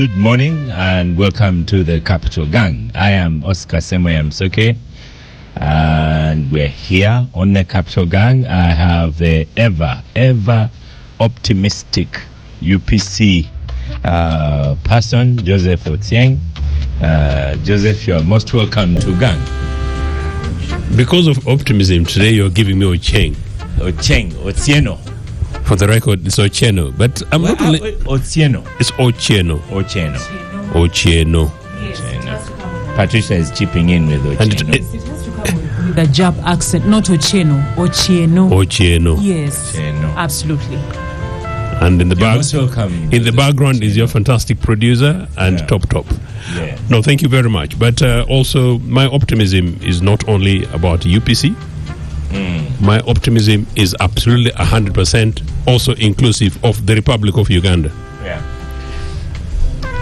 Good morning and welcome to the Capital Gang. I am Oscar MUK and we're here on the Capital Gang. I have the ever optimistic UPC person, Joseph Otieng. Joseph, you're most welcome to Gang. Because of optimism, today you're giving me Otieno. For the record, it's Otieno, but I'm not only Otieno. It's Otieno. Patricia is chipping in with Otieno. It has to come with the Jap accent, not Otieno. Otieno. Yes, Otieno. Absolutely. And in the background is your fantastic producer and top. Yeah. No, thank you very much. But also, my optimism is not only about UPC. My optimism is absolutely 100% also inclusive of the Republic of Uganda. Yeah.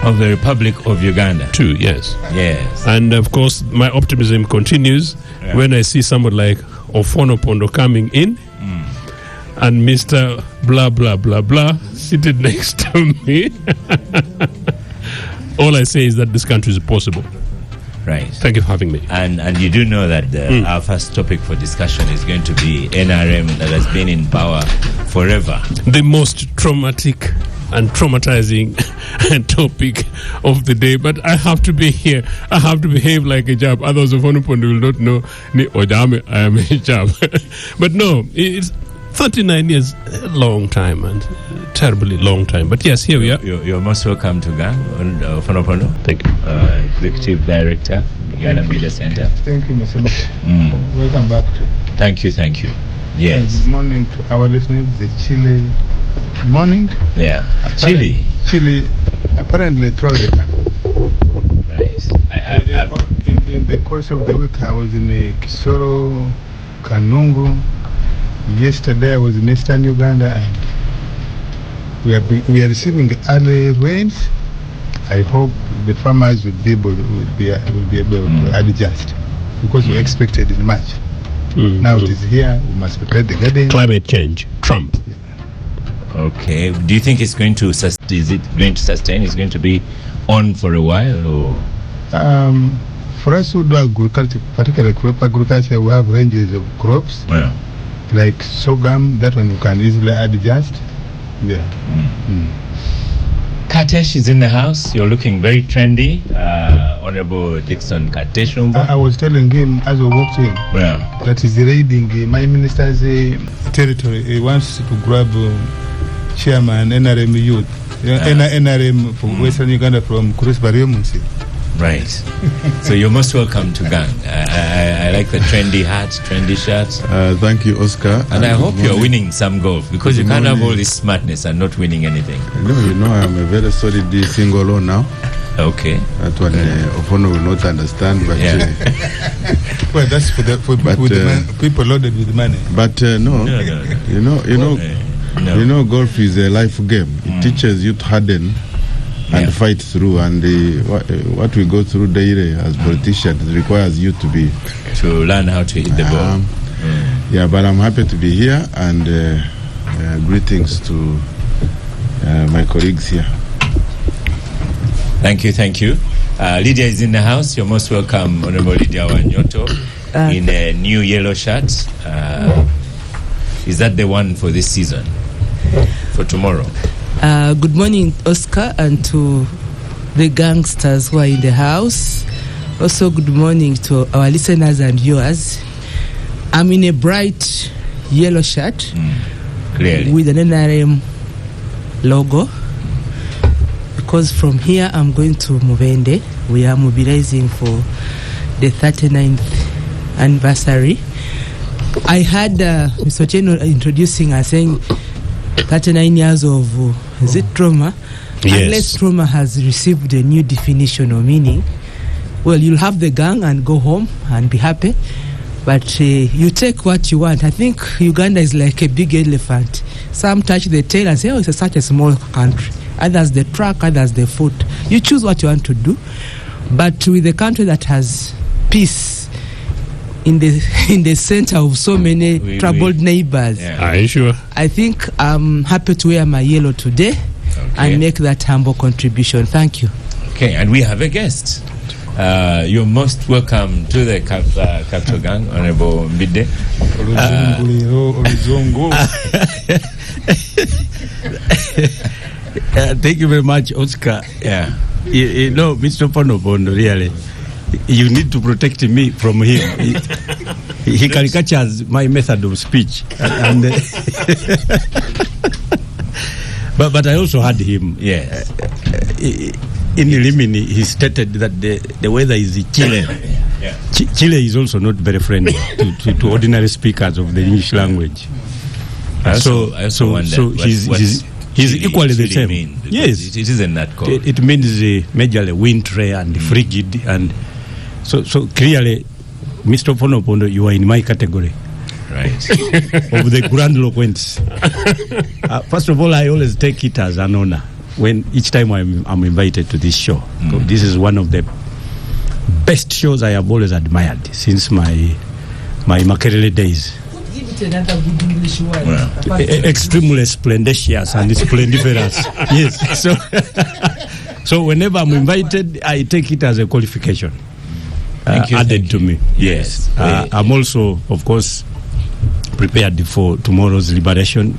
Of the Republic of Uganda. Too, yes. Yes. And of course, my optimism continues when I see someone like Ofono Pondo coming in and Mr. Blah, blah, blah, blah seated next to me. All I say is that this country is possible. Right. Thank you for having me. And you do know that our first topic for discussion is going to be NRM that has been in power forever. The most traumatic and traumatizing topic of the day. But I have to be here. I have to behave like a Jab. Others of Onupondo will not know I am a Jab. But no, it's 39 years, a long time, and terribly long time. But yes, here we are. You're most welcome to Gang, Onupondo. Thank you. Executive Director, Uganda Media Center. Thank you, Mr. Welcome back. Thank you. Yes. Good morning to our listeners. The Chile morning. Yeah. Chile apparently throughout the Right. In the course of the week, I was in Kisoro, Kanungu. Yesterday, I was in Eastern Uganda, and we are receiving early rains. I hope the farmers will be able to adjust, because we expected in March. Now it is here. We must prepare the garden. Climate change. Trump. Okay. Do you think it's going to sustain? It's going to be on for a while, or? For us who do agriculture, particularly crop agriculture, we have ranges of crops. Yeah. Like sorghum, that one you can easily adjust. Yeah. Katesh is in the house. You're looking very trendy. Honorable Dixon Katesh. I was telling him as we walked in that he's raiding my minister's territory. He wants to grab chairman NRM youth. NRM for Western Uganda from Chris Bariomunsi. Right. So you're most welcome to Gang. I like the trendy hats, trendy shirts. Thank you, Oscar. And I hope you're winning some golf, because you can't have all this smartness and not winning anything. No, I'm a very solid single now. Okay. That one Ofono will not understand, but well, that's for people loaded with money. But no. You know, golf is a life game. It teaches you to harden and fight through, and what we go through daily as politicians requires you to learn how to hit the ball. Yeah, but I'm happy to be here, and greetings to my colleagues here. Thank you. Lydia is in the house. You're most welcome, Honorable Lydia Wanyoto, in a new yellow shirt. Is that the one for this season? For tomorrow? Good morning, Oscar, and to the gangsters who are in the house. Also, good morning to our listeners and viewers. I'm in a bright yellow shirt with an NRM logo, because from here I'm going to Mubende. We are mobilizing for the 39th anniversary. I had Mr. Otieno introducing us, saying 39 years of trauma. Yes. Unless trauma has received a new definition or meaning, well, you'll have the gang and go home and be happy. But you take what you want. I think Uganda is like a big elephant. Some touch the tail and say, oh, it's such a small country. Others the track, others the foot. You choose what you want to do. But with a country that has peace in the center of so many troubled neighbors. Yeah. Are you sure? I think I'm happy to wear my yellow today. and make that humble contribution. Thank you. Okay, and we have a guest. You're most welcome to the Capital Gang, Honorable Mbide. Thank you very much, Oscar. Yeah. You know, Mr. Ponopondo, really, you need to protect me from him. He caricatures my method of speech. But I also had him. Yes. In Rimini, he stated that the weather is chilly. Yeah. Chile is also not very friendly to ordinary speakers of the English language. I also wonder he's equally the same. Mean, yes, it isn't that cold. It means majorly wintry and frigid, and so clearly, Mr. Ponopondo, you are in my category. Right. Of the grandiloquence. First of all, I always take it as an honor when each time I'm invited to this show. So this is one of the best shows I have always admired since my Makerere days. Give it another good English word. Well, Extremely splendiferous and splendiferous. Yes. So whenever I'm invited, I take it as a qualification added to me. Yes. I'm also, of course, prepared for tomorrow's liberation.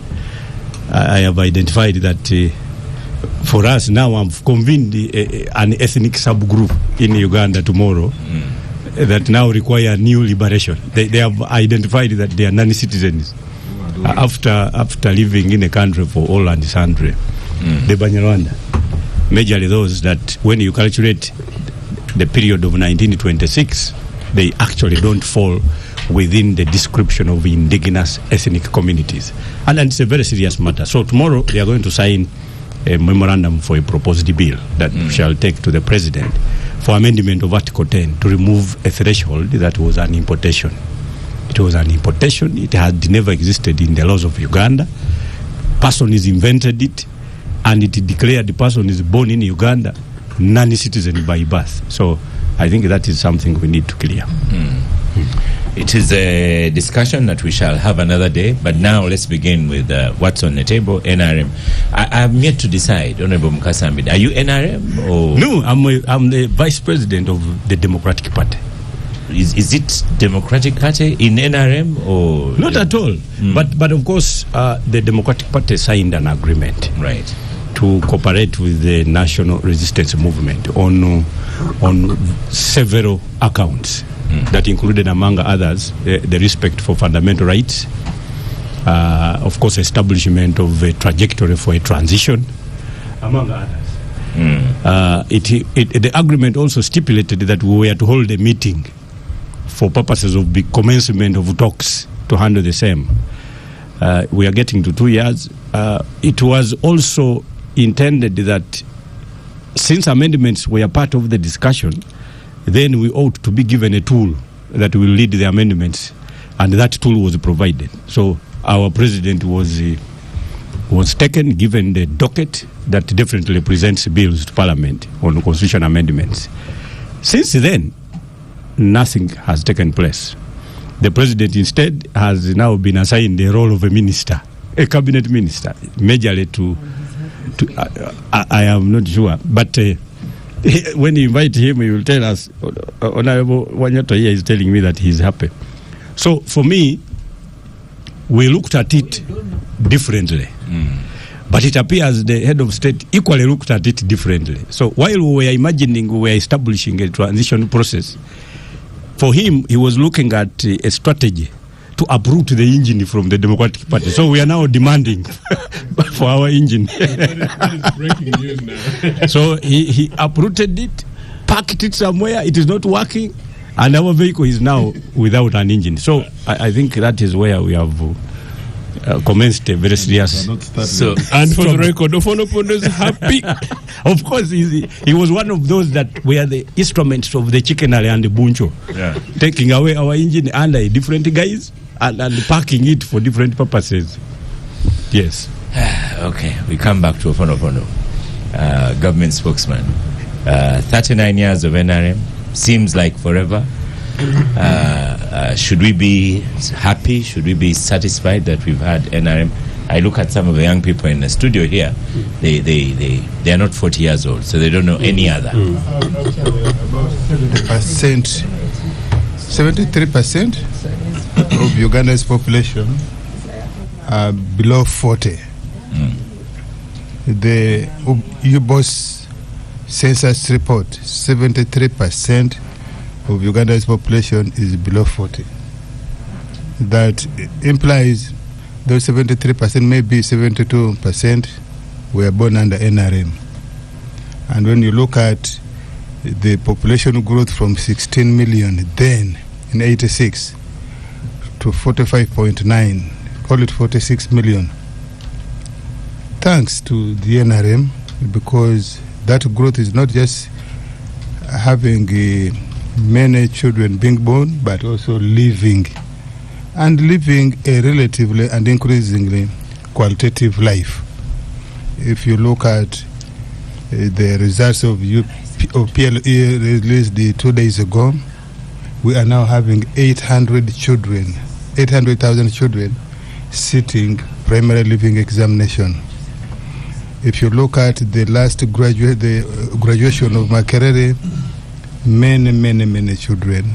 I have identified that for us now, I've convened an ethnic subgroup in Uganda tomorrow that now require new liberation. They have identified that they are non-citizens after living in a country for all and sundry. The Banyarwanda, majorly those that when you calculate the period of 1926, they actually don't fall within the description of indigenous ethnic communities. And it's a very serious matter. So tomorrow they are going to sign a memorandum for a proposed bill that shall take to the president for amendment of Article 10 to remove a threshold that was an importation. It was an importation. It had never existed in the laws of Uganda. Person is invented it, and it declared the person is born in Uganda, non-citizen by birth. So I think that is something we need to clear. It is a discussion that we shall have another day, but now let's begin with what's on the table, NRM. I'm yet to decide, Honorable Mukasambid, are you NRM or? No, I'm the vice president of the Democratic Party. Is it Democratic Party in NRM or? Not at all. But of course, the Democratic Party signed an agreement. Right. To cooperate with the National Resistance Movement on several accounts. That included, among others, the respect for fundamental rights, of course, establishment of a trajectory for a transition, among others. The agreement also stipulated that we were to hold a meeting for purposes of the commencement of talks to handle the same. We are getting to 2 years. It was also intended that since amendments were part of the discussion, then we ought to be given a tool that will lead the amendments, and that tool was provided. So our president was taken, given the docket that definitely presents bills to Parliament on constitutional amendments. Since then, nothing has taken place. The president instead has now been assigned the role of a minister, a cabinet minister, majorly to I am not sure, but when you invite him, he will tell us, Honorable Wanyato here is telling me that he's happy. So for me, we looked at it differently. But it appears the head of state equally looked at it differently. So while we were imagining, we were establishing a transition process, for him, he was looking at a strategy to uproot the engine from the Democratic Party. So we are now demanding for our engine. That is breaking news now. So he uprooted it, packed it somewhere, it is not working, and our vehicle is now without an engine. So I think that is where we have commenced a very serious. So, and for the record, Ofonopondo is happy. Of course, he was one of those that were the instruments of the chicken and the buncho, taking away our engine under different guys and parking it for different purposes. Yes. Okay, we come back to Ofonopondo, government spokesman. 39 years of NRM seems like forever. Should we be happy? Should we be satisfied that we've had NRM I look at some of the young people in the studio here. They are not 40 years old, so they don't know any other. About 73% of Uganda's population are below 40. The UBOS census report, 73% of Uganda's population is below 40. That implies those 73%, maybe 72% were born under NRM. And when you look at the population growth from 16 million then in 86 to 45.9, call it 46 million, thanks to the NRM, because that growth is not just having many children being born, but also living a relatively and increasingly qualitative life. If you look at the results of PLE released 2 days ago, we are now having 800,000 children sitting primary living examination. If you look at the last graduation of Makerere, many children.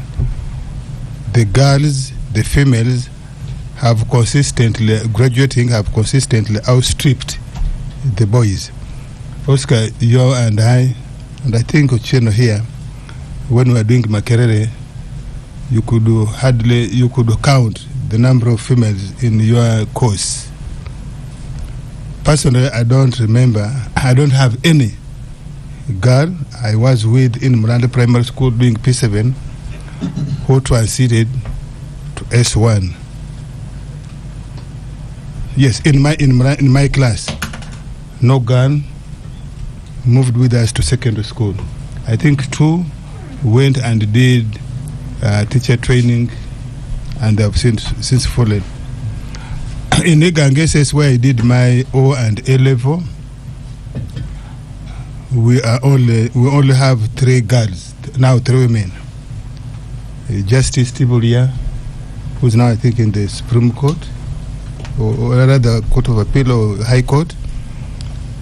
The girls, the females have consistently outstripped the boys. Oscar, you and I think Ocheno here, when we were doing Makerere, you could count the number of females in your course. Personally, I don't have any girl I was with in Muranda Primary School doing P7 who transited to S1. Yes, in my class, no girl moved with us to secondary school. I think 2 went and did teacher training, and they have since fallen. In Igangeses, where I did my O and A level, we only have 3 girls now, 3 women. Justice Tibulia, who's now I think in the Supreme Court, or rather Court of Appeal or High Court.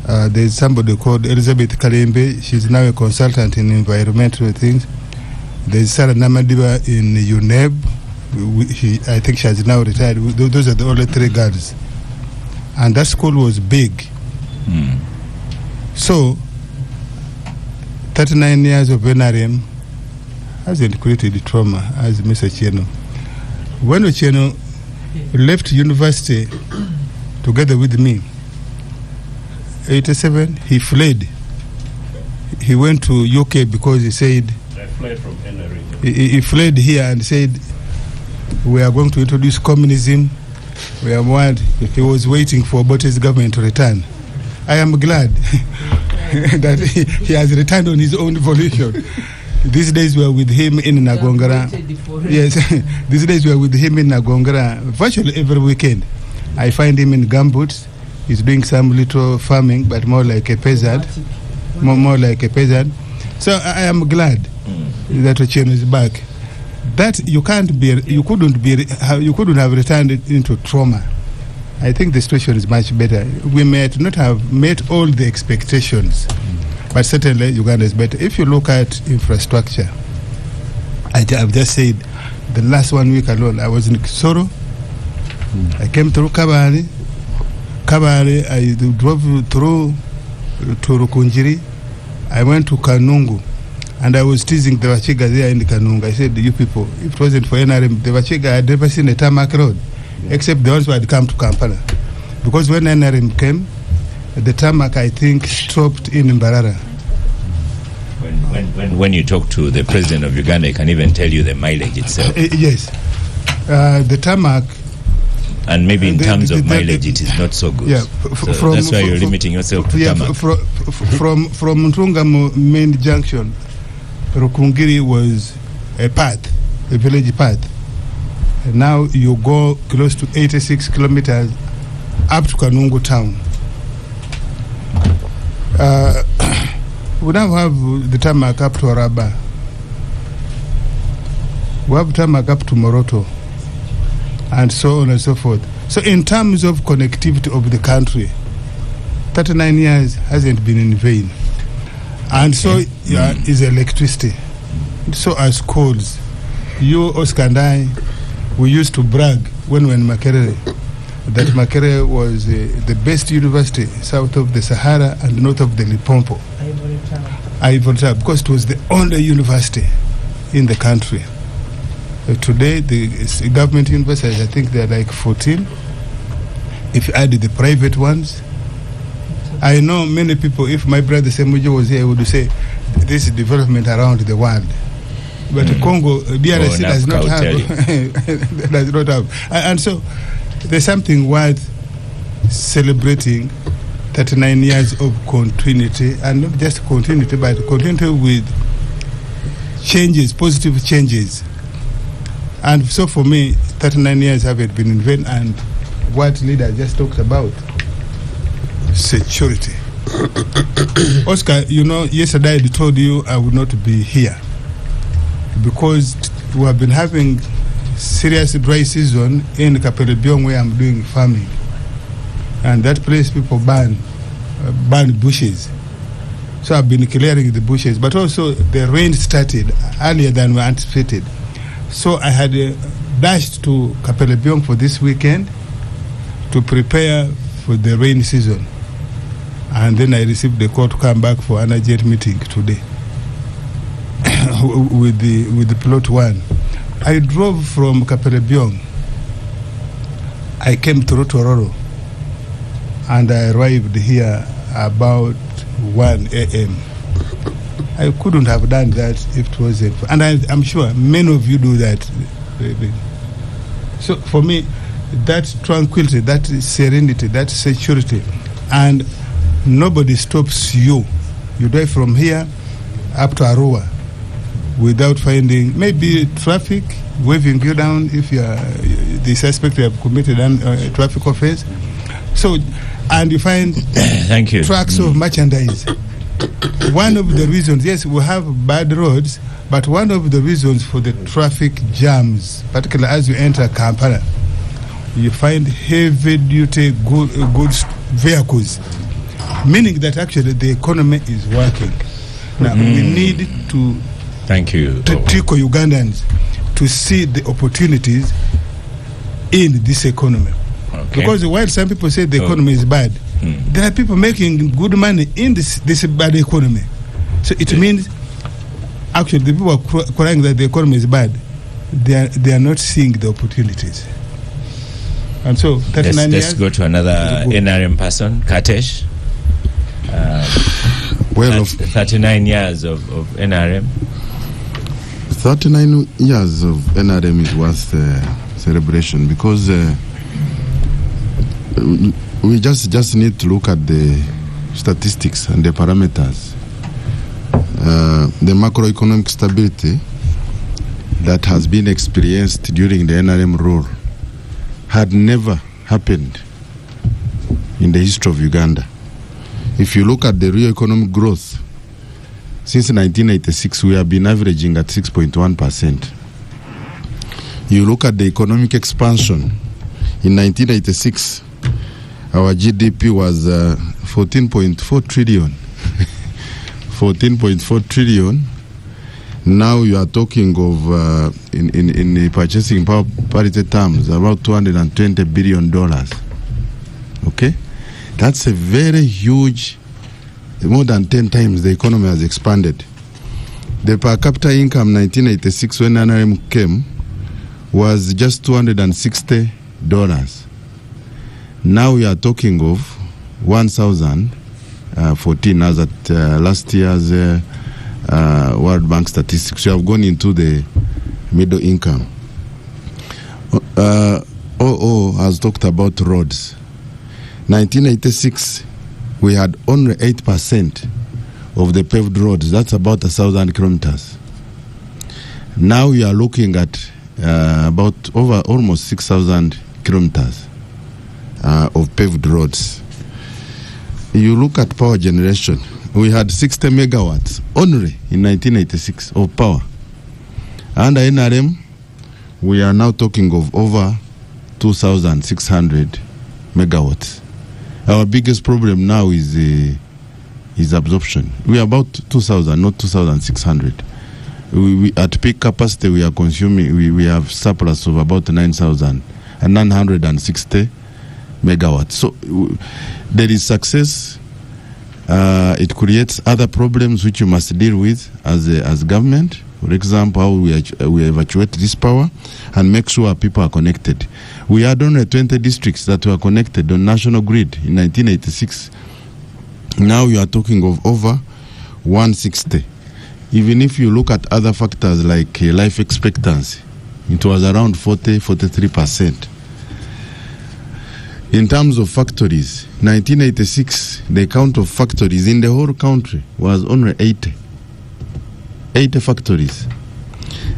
There's somebody called Elizabeth Kalembe. She's now a consultant in environmental things. There's Sarah Namadiba in UNEB. I think she has now retired. Those are the only 3 girls. And that school was big. So, 39 years of NRM hasn't created trauma, as Mr. Cheno. When Ocheno left university together with me, 87, he fled. He went to UK because he said, I fled from NRM. He fled here and said, we are going to introduce communism. He was waiting for Bote's government to return. I am glad that he has returned on his own volition. These days we are with him in Nagongara. Yes, these days we are with him in Nagongara virtually every weekend. I find him in gumboots. He's doing some little farming, but more like a peasant. More like a peasant. So I am glad that Ocheno is back. That you couldn't have returned into trauma. I think the situation is much better. We may not have met all the expectations, but certainly Uganda is better. If you look at infrastructure, I've just said the last 1 week alone, I was in Kisoro. I came through Kabale, I drove through to Rukunjiri. I went to Kanungu, and I was teasing the Wachiga there in Kanungu. I said, you people, if it wasn't for NRM, the Wachiga had never seen a tarmac road, except the ones who had come to Kampala. Because when NRM came, the tarmac, I think, stopped in Mbarara. When you talk to the president of Uganda, he can even tell you the mileage itself. Yes. The tarmac. And maybe in terms of mileage, it is not so good. Yeah, so that's why you're limiting yourself to tarmac. From Ntungamo main junction, Rukungiri was a village path. And now you go close to 86 kilometers up to Kanungu town. We now have the tarmac up to Araba. We have tarmac up to Moroto, and so on and so forth. So in terms of connectivity of the country, 39 years hasn't been in vain. And so is electricity. So are schools. You, Oscar, and I, we used to brag when we were in Makerere that Makerere was the best university south of the Sahara and north of the Limpopo. Ivory Tower, because it was the only university in the country. Today, the government universities, I think there are like 14. If you add the private ones, I know many people, if my brother Semujo was here, would say this is development around the world. But Congo, DRC does not have. Does not have. And so there's something worth celebrating, 39 years of continuity, and not just continuity, but continuity with changes, positive changes. And so for me, 39 years haven't been in vain, and what leader just talked about, security. Oscar, you know, yesterday I told you I would not be here because we have been having serious dry season in Kapelebiong where I'm doing farming. And that place people burn bushes. So I've been clearing the bushes. But also the rain started earlier than we anticipated. So I had dashed to Kapelebiong for this weekend to prepare for the rain season. And then I received the call to come back for an urgent meeting today with the plot one. I drove from Kapelebiong. I came to Rotororo and I arrived here about 1 a.m. I couldn't have done that if it wasn't. And I'm sure many of you do that. So for me, that tranquility, that serenity, that security, and nobody stops you. You drive from here up to Arua without finding maybe traffic waving you down if you are the suspect you have committed a traffic offense. So, and you find thank you trucks of merchandise. One of the reasons, yes, we have bad roads, but one of the reasons for the traffic jams, particularly as you enter Kampala, you find heavy-duty goods vehicles, meaning that actually the economy is working. Now, we need to tickle Ugandans to see the opportunities in this economy. Okay. Because while some people say the economy is bad, there are people making good money in this bad economy. So it means actually the people are crying that the economy is bad. They are not seeing the opportunities. And so 39 years. Let's go to another NRM person, Katesh. 39 years of NRM. 39 years of NRM is worth celebration because we just need to look at the statistics and the parameters. The macroeconomic stability that has been experienced during the NRM rule had never happened in the history of Uganda. If you look at the real economic growth, since 1986, we have been averaging at 6.1%. You look at the economic expansion, in 1986, our GDP was 14.4 trillion. 14.4 trillion. Now you are talking of, in the purchasing power parity terms, about $220 billion. Okay? That's a very huge, more than 10 times the economy has expanded. The per capita income 1986 when NRM came was just $260. Now we are talking of 1,014 as at last year's World Bank statistics. We have gone into the middle income. OO has talked about roads. 1986, we had only 8% of the paved roads. That's about 1,000 kilometers. Now we are looking at about over almost 6,000 kilometers of paved roads. You look at power generation. We had 60 megawatts only in 1986 of power. Under NRM, we are now talking of over 2,600 megawatts. Our biggest problem now is absorption. We are about 2,000, not 2,600. We at peak capacity we are consuming. We have surplus of about 9,960 megawatts. So there is success. It creates other problems which you must deal with as government. For example, how we evacuate this power and make sure people are connected. We had only 20 districts that were connected on national grid in 1986. Now you are talking of over 160. Even if you look at other factors like life expectancy, it was around 43%. In terms of factories, 1986, the count of factories in the whole country was only 80 factories.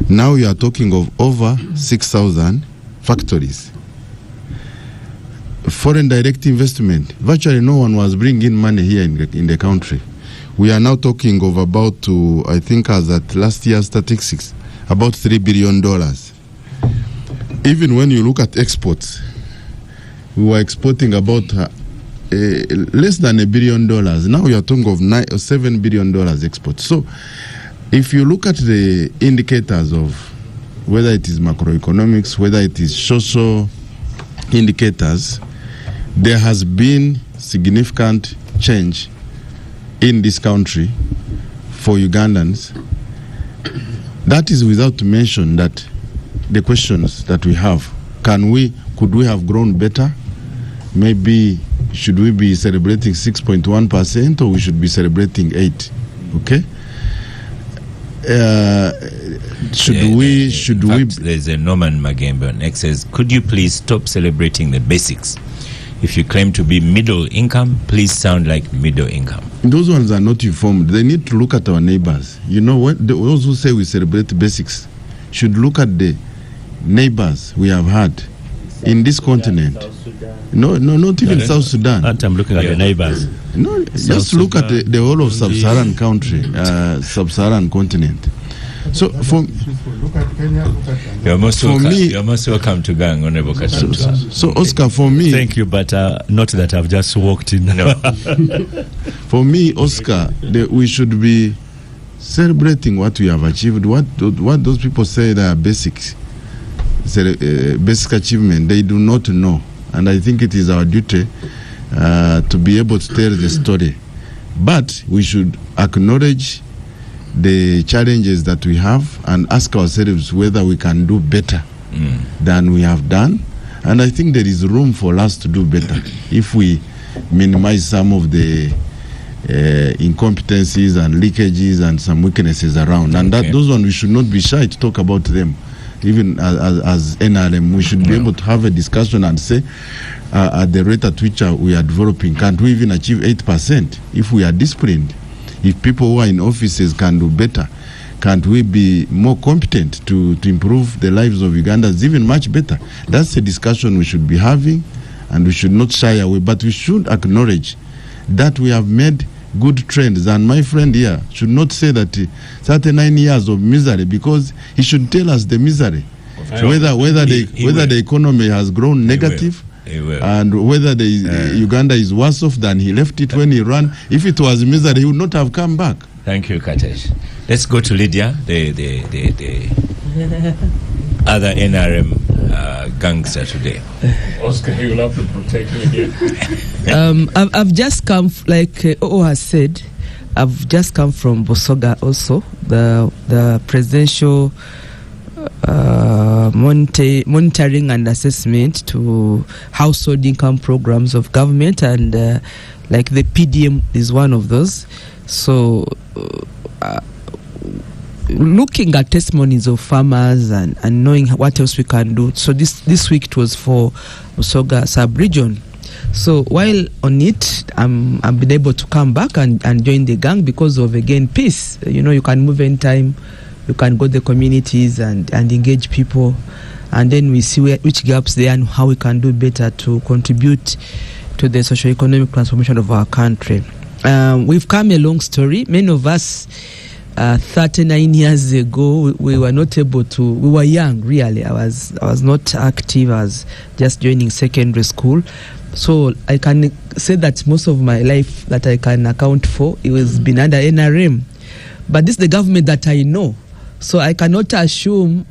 Now you are talking of over 6,000 factories. Foreign direct investment, virtually no one was bringing money here in the country. We are now talking of about, I think as at last year's statistics, about $3 billion. Even when you look at exports, we were exporting about less than $1 billion. Now we are talking of $7 billion exports. So if you look at the indicators of whether it is macroeconomics, whether it is social indicators, there has been significant change in this country for Ugandans. That is without mention that the questions that we have, could we have grown better? Maybe should we be celebrating 6.1% or we should be celebrating 8%? Okay. There's a Norman Magembe on X says, could you please stop celebrating the basics? If you claim to be middle income, please sound like middle income. Those ones are not informed. They need to look at our neighbors. You know, those who say we celebrate basics should look at the neighbors we have had in this continent. No, not even South Sudan. I'm looking at the neighbors. No, just look at the whole of sub-Saharan country, sub-Saharan continent. So you're most welcome to Gang, Honorable Katamtua. So Oscar, for me, thank you, but not that I've just walked in. No. For me, Oscar, we should be celebrating what we have achieved. What those people say that are basics, basic achievement, they do not know, and I think it is our duty to be able to tell the story. But we should acknowledge the challenges that we have and ask ourselves whether we can do better than we have done. And I think there is room for us to do better if we minimize some of the incompetencies and leakages and some weaknesses around. And those ones, we should not be shy to talk about them. Even as NRM, we should be able to have a discussion and say, at the rate at which we are developing, can't we even achieve 8% if we are disciplined? If people who are in offices can do better, can't we be more competent to improve the lives of Ugandans even much better? That's a discussion we should be having, and we should not shy away, but we should acknowledge that we have made good trends. And my friend here should not say that 39 years of misery, because he should tell us the misery, whether the economy has grown negative. And whether Uganda is worse off than he left it when he ran. If it was misery, he would not have come back. Thank you, Katesh. Let's go to Lydia, the other NRM gangster today. Oscar, you will have to protect me again. I've just come, like Oo has said, I've just come from Bosoga also, the presidential monitoring and assessment to household income programs of government, and like the PDM is one of those. So looking at testimonies of farmers and knowing what else we can do. So this week it was for Bosoga sub-region. So while on it, I've been able to come back and join the gang because of, again, peace. You know, you can move anytime. You can go to the communities and engage people, and then we see which gaps there and how we can do better to contribute to the socio-economic transformation of our country. We've come a long story. Many of us 39 years ago, we were not able to. We were young, really. I was not active. I was just joining secondary school, so I can say that most of my life that I can account for, it was been under NRM. But this is the government that I know, so I cannot assume,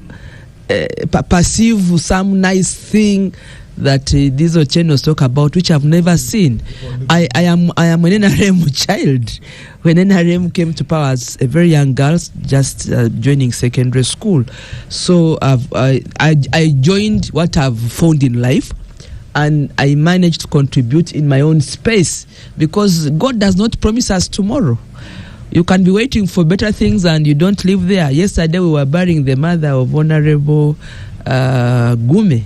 perceive some nice thing that these channels talk about, which I've never seen. I am an NRM child. When NRM came to power as a very young girl, just joining secondary school. So I joined what I've found in life, and I managed to contribute in my own space, because God does not promise us tomorrow. You can be waiting for better things and you don't live there. Yesterday we were burying the mother of Honorable Gume.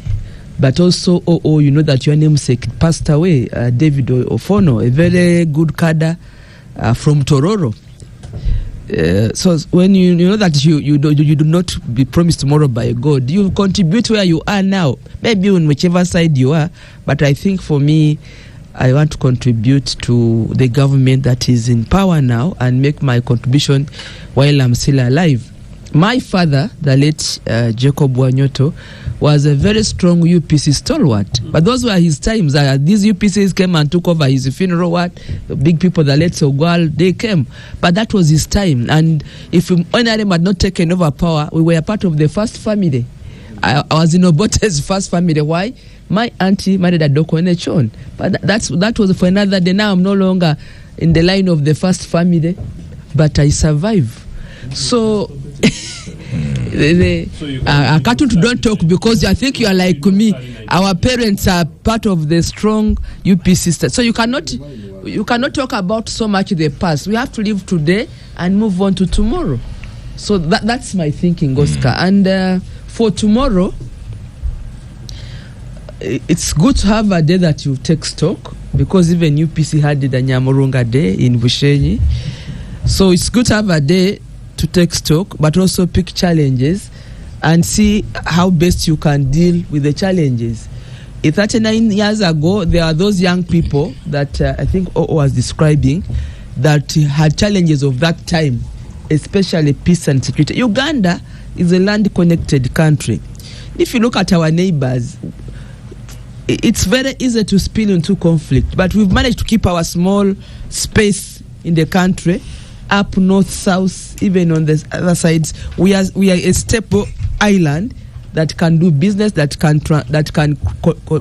But also, you know that your namesake passed away, David Ofono, a very good cadre from Tororo. So when you know that you do not be promised tomorrow by God, you contribute where you are now, maybe on whichever side you are. But I think for me, I want to contribute to the government that is in power now and make my contribution while I'm still alive. My father, the late Jacob Wanyoto, was a very strong UPC stalwart. But those were his times. These UPCs came and took over his funeral. The big people, the late Sogwal, they came. But that was his time. And if NRM had not taken over power, we were part of the first family. I was in Obote's first family. Why? My auntie married a Doko Nechon. But that was for another day. Now I'm no longer in the line of the first family, but I survive. So I can't don't talk, because I think you are like me. Our parents are part of the strong UP system. So you cannot talk about so much the past. We have to live today and move on to tomorrow. So that's my thinking, Oscar. And for tomorrow, it's good to have a day that you take stock, because even UPC had the Nyamurunga Day in Bushenyi. So it's good to have a day to take stock, but also pick challenges and see how best you can deal with the challenges. 39 years ago, there are those young people that I think O was describing that had challenges of that time, especially peace and security. Uganda is a land-connected country. If you look at our neighbors, it's very easy to spill into conflict, but we've managed to keep our small space in the country, up north, south, even on the other sides. We are a stable island that can do business, that can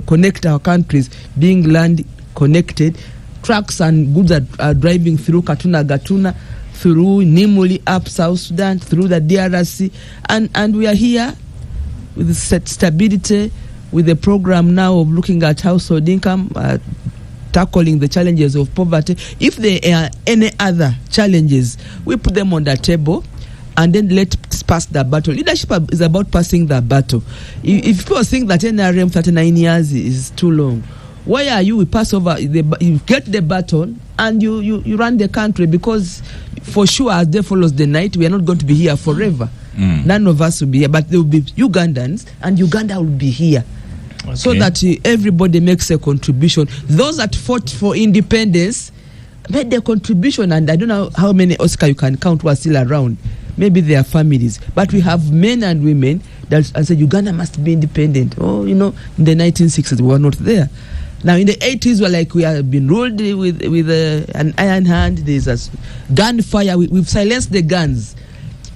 connect our countries, being land connected. Trucks and goods are driving through Gatuna, through Nimuli, up South Sudan, through the DRC, and we are here with stability, with the program now of looking at household income, tackling the challenges of poverty. If there are any other challenges, we put them on the table and then let's pass the battle. Leadership is about passing the battle. If people think that NRM 39 years is too long, why are you? We pass over, you get the baton and you run the country, because for sure, as day follows the night, we are not going to be here forever. None of us will be here, but there will be Ugandans, and Uganda will be here. Okay. So that everybody makes a contribution. Those that fought for independence made their contribution, and I don't know how many Oscar you can count who are still around. Maybe their families, but we have men and women that say Uganda must be independent. Oh, in the 1960s we were not there. Now in the 80s we're like we have been ruled with an iron hand. There's a gunfire. We've silenced the guns,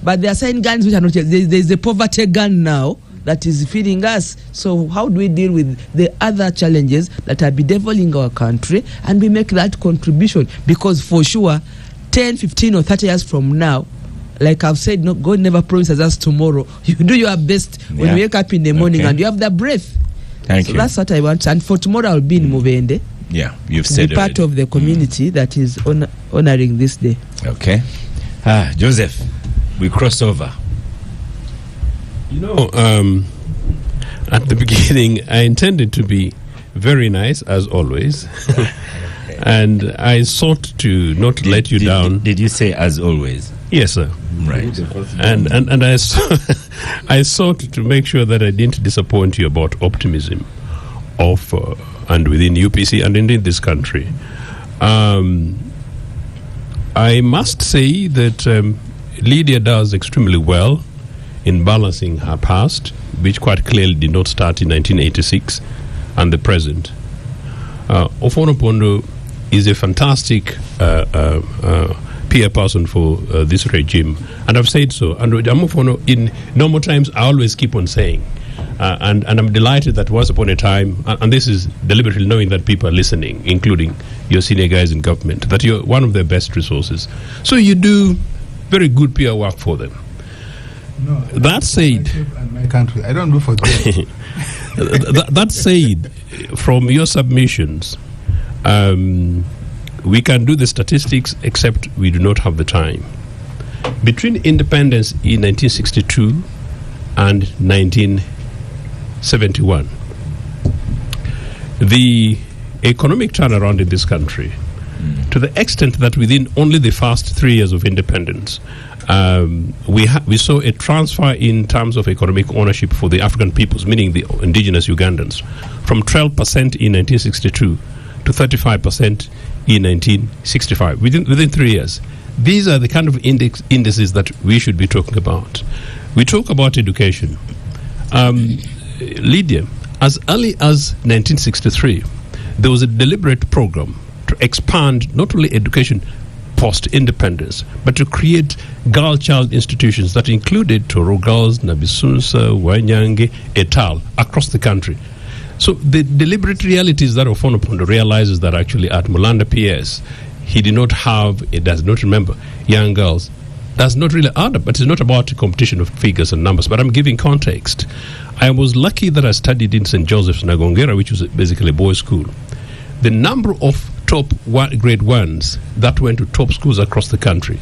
but there are certain guns which are not. There's a poverty gun now that is feeding us. So how do we deal with the other challenges that are bedeviling our country, and we make that contribution? Because for sure 10, 15 or 30 years from now, like I've said, no, God never promises us tomorrow. You do your best when you wake up in the morning and you have the breath. Thank you. That's what I want. And for tomorrow I'll be in Muvende. Yeah, you've said be part of the community that is honoring this day. Okay. Joseph, we cross over. At the beginning, I intended to be very nice, as always. And I sought to not let you down. Did you say as always? Yes, sir. Right. And I sought to make sure that I didn't disappoint you about optimism of and within UPC and indeed this country. I must say that Lydia does extremely well in balancing her past, which quite clearly did not start in 1986, and the present. Ofono Pondo is a fantastic peer person for this regime, and I've said so. And Ofono, in normal times, I always keep on saying, and I'm delighted that once upon a time, and this is deliberately knowing that people are listening, including your senior guys in government, that you're one of their best resources. So you do very good peer work for them. No, that said, my country, I don't do for them. that said, from your submissions, we can do the statistics, except we do not have the time. Between independence in 1962 and 1971, the economic turnaround in this country, to the extent that within only the first 3 years of independence, we saw a transfer in terms of economic ownership for the African peoples, meaning the indigenous Ugandans, from 12% in 1962 to 35% in 1965, within 3 years. These are the kind of indices that we should be talking about. We talk about education. Lydia, as early as 1963, there was a deliberate program to expand not only education post-independence, but to create girl-child institutions that included Toro Girls, Nabisunsa, Wanyange, et al. Across the country. So the deliberate reality is that Ofono Pondo realizes that actually at Mulanda PS, he did not have, it does not remember, young girls. That's not really add up, but it's not about a competition of figures and numbers, but I'm giving context. I was lucky that I studied in St. Joseph's Nagongera, which was basically a boys' school. The number of top grade ones that went to top schools across the country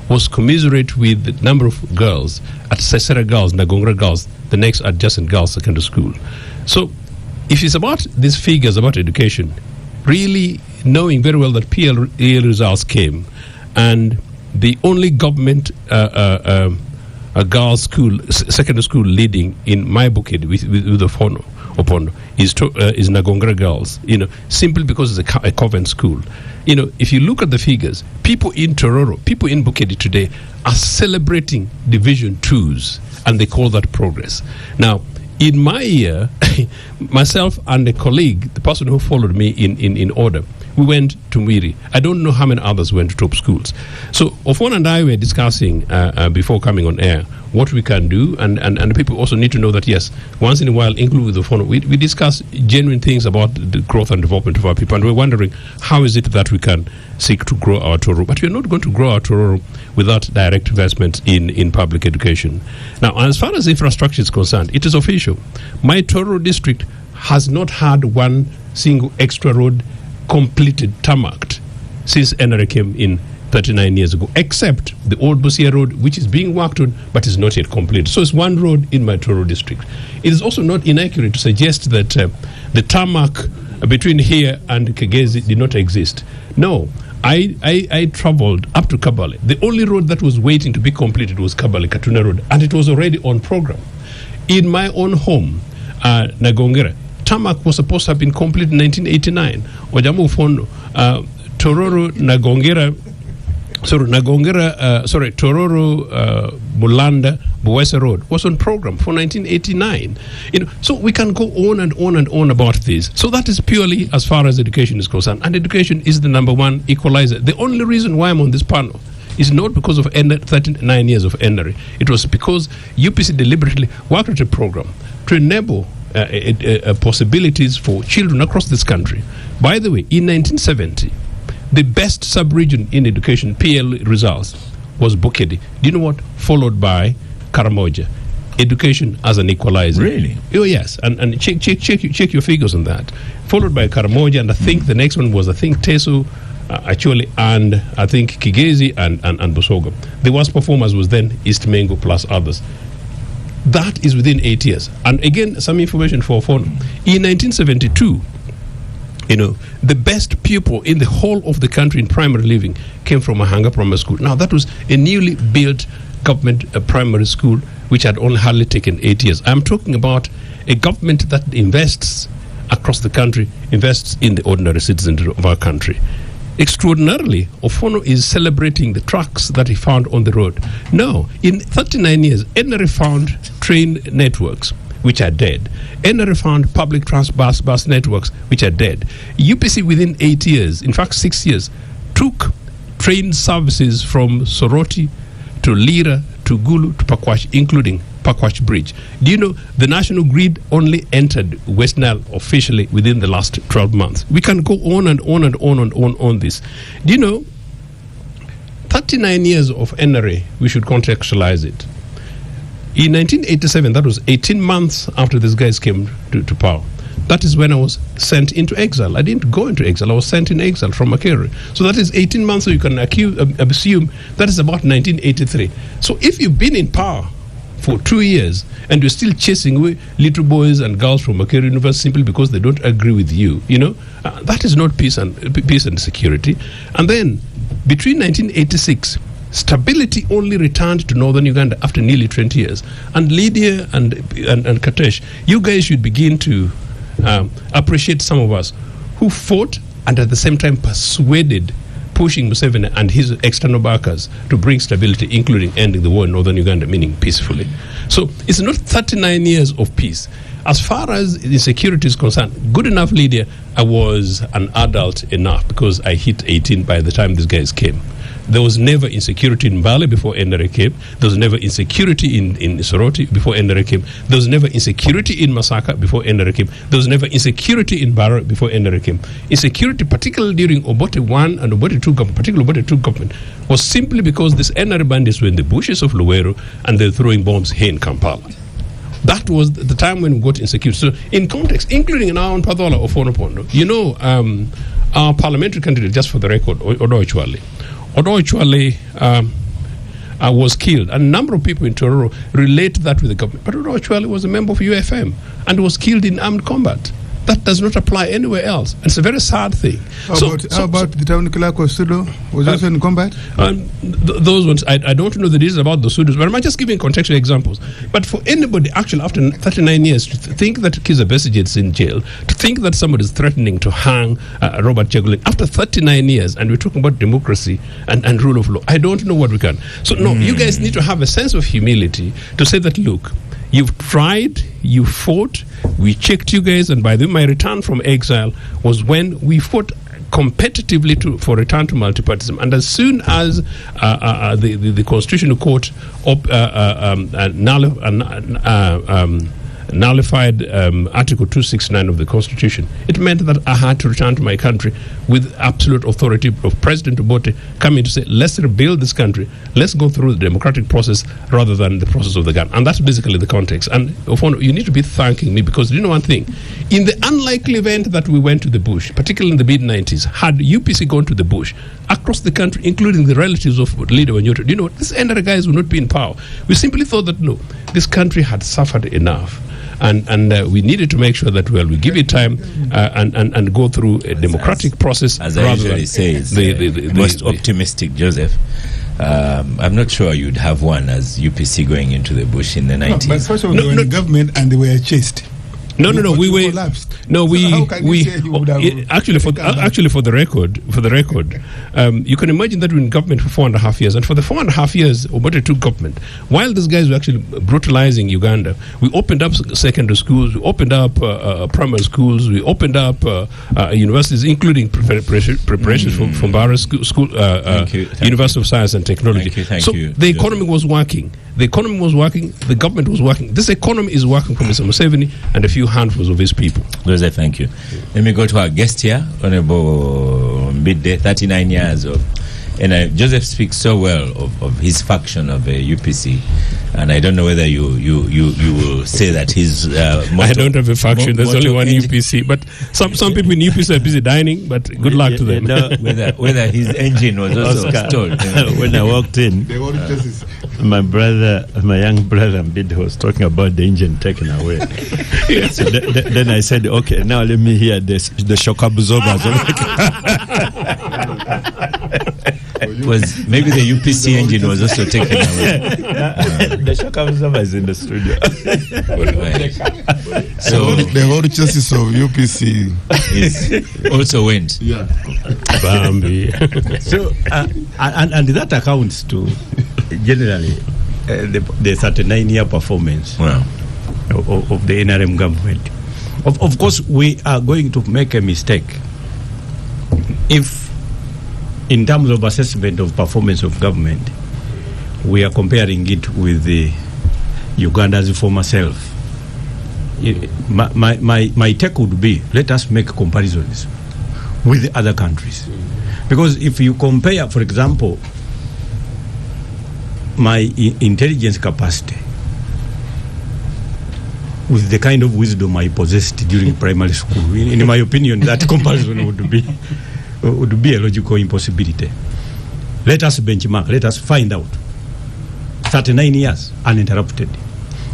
was commensurate with the number of girls at Sesera Girls, Nagongera Girls, the next adjacent girls' secondary school. So if it's about these figures about education, really knowing very well that PL results came, and the only government a girls' school, secondary school leading in my bouquet with the Opondo is Nagongera Girls, simply because it's a convent school. If you look at the figures, people in Tororo, people in Bukedi today are celebrating Division 2s, and they call that progress. Now, in my year, myself and a colleague, the person who followed me in order, we went to Mwiri. I don't know how many others went to top schools. So Ofon and I were discussing before coming on air what we can do, and people also need to know that, yes, once in a while, including with Ofon, we discuss genuine things about the growth and development of our people, and we're wondering how is it that we can seek to grow our Tororo. But we're not going to grow our Tororo without direct investment in public education. Now, as far as infrastructure is concerned, it is official. My Tororo district has not had one single extra road completed, tarmacked, since NRM came in 39 years ago, except the old Busia Road, which is being worked on, but is not yet complete. So it's one road in my Toro district. It is also not inaccurate to suggest that the tarmac between here and Kegezi did not exist. No, I traveled up to Kabale. The only road that was waiting to be completed was Kabale-Katuna Road, and it was already on program. In my own home, Nagongera, tarmac was supposed to have been completed in 1989. Ojamu Fondo, Tororo Nagongera, Tororo Mulanda Buwesa Road was on program for 1989. So we can go on and on and on about this. So that is purely as far as education is concerned, and education is the number one equalizer. The only reason why I'm on this panel is not because of 39 years of NRM. It was because UPC deliberately worked at a program to enable possibilities for children across this country. By the way, in 1970, the best sub-region in education, PL results, was Bukedi. Do you know what? Followed by Karamoja. Education as an equalizer. Really? Oh, yes. And check your figures on that. Followed by Karamoja, and I think the next one was, Teso, actually, and I think Kigezi and Busoga. The worst performers was then East Mengo plus others. That is within 8 years. And again, some information for phone. In 1972, the best pupil in the whole of the country in primary living came from Mahanga Primary School. Now, that was a newly built government primary school which had only hardly taken 8 years. I'm talking about a government that invests across the country, invests in the ordinary citizens of our country. extraordinarily, Ofono is celebrating the trucks that he found on the road. No, in 39 years, NRM found train networks which are dead. NRM found public bus networks which are dead. UPC within 8 years, in fact 6 years, took train services from Soroti to Lira to Gulu to Pakwash, including Pakwash Bridge. Do you know the National Grid only entered West Nile officially within the last 12 months? We can go on and on and on and on this. Do you know 39 years of NRA, we should contextualize it. In 1987, that was 18 months after these guys came to power. That is when I was sent into exile. I didn't go into exile. I was sent in exile from Makere. So that is 18 months, so you can assume that is about 1983. So if you've been in power for 2 years and you're still chasing away little boys and girls from Makere University simply because they don't agree with you, that is not peace and security. And then between 1986, stability only returned to northern Uganda after nearly 20 years. And Lydia and Katesh, you guys should begin to appreciate some of us who fought and at the same time persuaded pushing Museveni and his external backers to bring stability, including ending the war in northern Uganda, meaning peacefully. So it's not 39 years of peace. As far as insecurity is concerned, good enough, Lydia, I was an adult enough because I hit 18 by the time these guys came. There was never insecurity in Bali before NRA came. There was never insecurity in Soroti before NRA came. There was never insecurity in Masaka before NRA came. There was never insecurity in Barra before NRA came. Insecurity, particularly during Obote 1 and Obote 2 government, particularly Obote 2 government, was simply because these NRA bandits were in the bushes of Luweero and they're throwing bombs here in Kampala. That was the time when we got insecurity. So in context, including in our own Pathola of Ofonopondo, our parliamentary candidate, just for the record, Odo Chwale was killed. A number of people in Tororo relate that with the government. But Odo Chwale was a member of UFM and was killed in armed combat. That does not apply anywhere else. And it's a very sad thing. How about the town clerk of Sudo? Was also in combat? Those ones, I don't know the details about the Sudos, but I'm just giving contextual examples. But for anybody, actually, after 39 years, to think that Kizza Besigye is in jail, to think that somebody is threatening to hang Robert Chegulin, after 39 years, and we're talking about democracy and rule of law, I don't know what we can. So, no, you guys need to have a sense of humility to say that, look, you've tried, you fought, we checked you guys, and by the way, my return from exile was when we fought competitively for return to multipartyism. And as soon as the Constitutional Court nullified Article 269 of the Constitution, it meant that I had to return to my country with absolute authority of President Obote coming to say, let's rebuild this country, let's go through the democratic process rather than the process of the gun. And that's basically the context. And Ofono, you need to be thanking me because you know one thing, in the unlikely event that we went to the bush, particularly in the mid-90s, had UPC gone to the bush across the country, including the relatives of Leader Wanyuta, these NRA guys would not be in power. We simply thought that, no, this country had suffered enough. And we needed to make sure that, we give it time and go through a democratic process. As I usually say, it's the most optimistic, Joseph. I'm not sure you'd have one as UPC going into the bush in the 90s. But first of all, they were in the government and they were chased. No, we were collapsed. No, we so how can you say you would have actually for the record, you can imagine that we're in government for 4.5 years, and for the 4.5 years Obote took government, while these guys were actually brutalizing Uganda, we opened up secondary schools, we opened up primary schools, we opened up universities, including preparations from Barra School, University of Science and Technology. Thank you. The economy was working. The economy was working. The government was working. This economy is working for Mr. Museveni and a few handfuls of his people. Jose, thank you. Let me go to our guest here, Honorable Midday, 39 years of. And Joseph speaks so well of his faction of UPC, and I don't know whether you will say that his. I don't have a faction. There's only one UPC, but some people in UPC are busy dining. But good luck to them. Whether his engine was also stalled. When I walked in, my young brother Mbid was talking about the engine taken away. So then I said, okay, now let me hear the shock absorbers. was maybe the UPC engine was also taken away. The shock absorber is in the studio. So The whole chassis of UPC is also went. Yeah. Bambi. So, and that accounts to generally the 39-year performance Wow. of the NRM government. Of course, we are going to make a mistake if, in terms of assessment of performance of government, we are comparing it with the Uganda's former self. My take would be, let us make comparisons with other countries. Because if you compare, for example, my intelligence capacity with the kind of wisdom I possessed during primary school, in my opinion, that comparison would be a logical impossibility. Let us benchmark, let us find out. 39 years uninterrupted.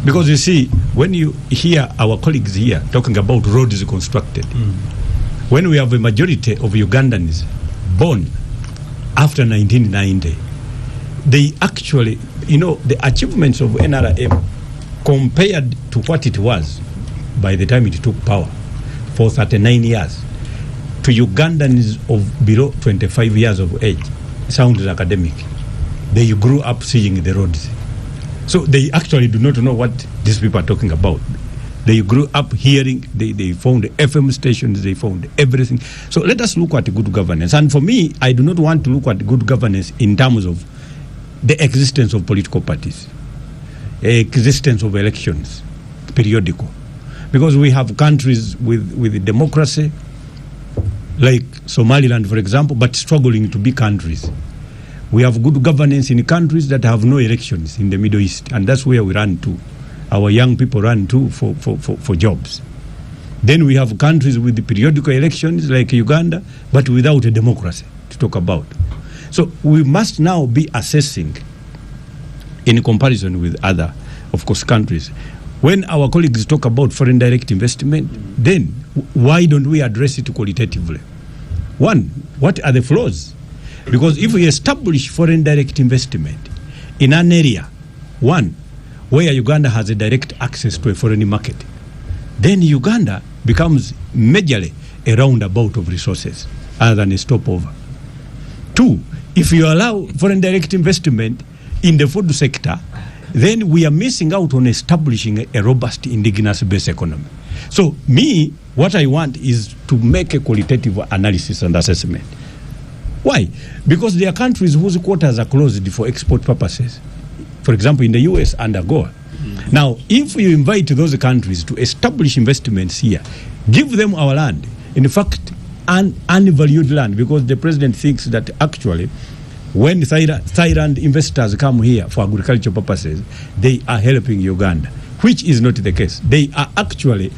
Because you see, when you hear our colleagues here talking about roads constructed, when we have a majority of Ugandans born after 1990, they actually, the achievements of NRM compared to what it was by the time it took power for 39 years to Ugandans of below 25 years of age sounds academic. They grew up seeing the roads. So they actually do not know what these people are talking about. They grew up hearing, they found FM stations, they found everything. So let us look at good governance. And for me, I do not want to look at good governance in terms of the existence of political parties, existence of elections, periodical. Because we have countries with democracy, like Somaliland, for example, but struggling to be countries. We have good governance in countries that have no elections in the Middle East, and that's where we run to. Our young people run to for jobs. Then we have countries with the periodical elections like Uganda, but without a democracy to talk about. So we must now be assessing in comparison with other, of course, countries. When our colleagues talk about foreign direct investment, then why don't we address it qualitatively? One, what are the flaws? Because if we establish foreign direct investment in an area, one, where Uganda has a direct access to a foreign market, then Uganda becomes majorly a roundabout of resources other than a stopover. Two, if you allow foreign direct investment in the food sector, then we are missing out on establishing a robust indigenous-based economy. So me, what I want is to make a qualitative analysis and assessment. Why? Because there are countries whose quotas are closed for export purposes. For example, in the US and AGOA. Now, if you invite those countries to establish investments here, give them our land, in fact, unvalued land, because the president thinks that actually when Thailand investors come here for agricultural purposes, they are helping Uganda, which is not the case. They are actually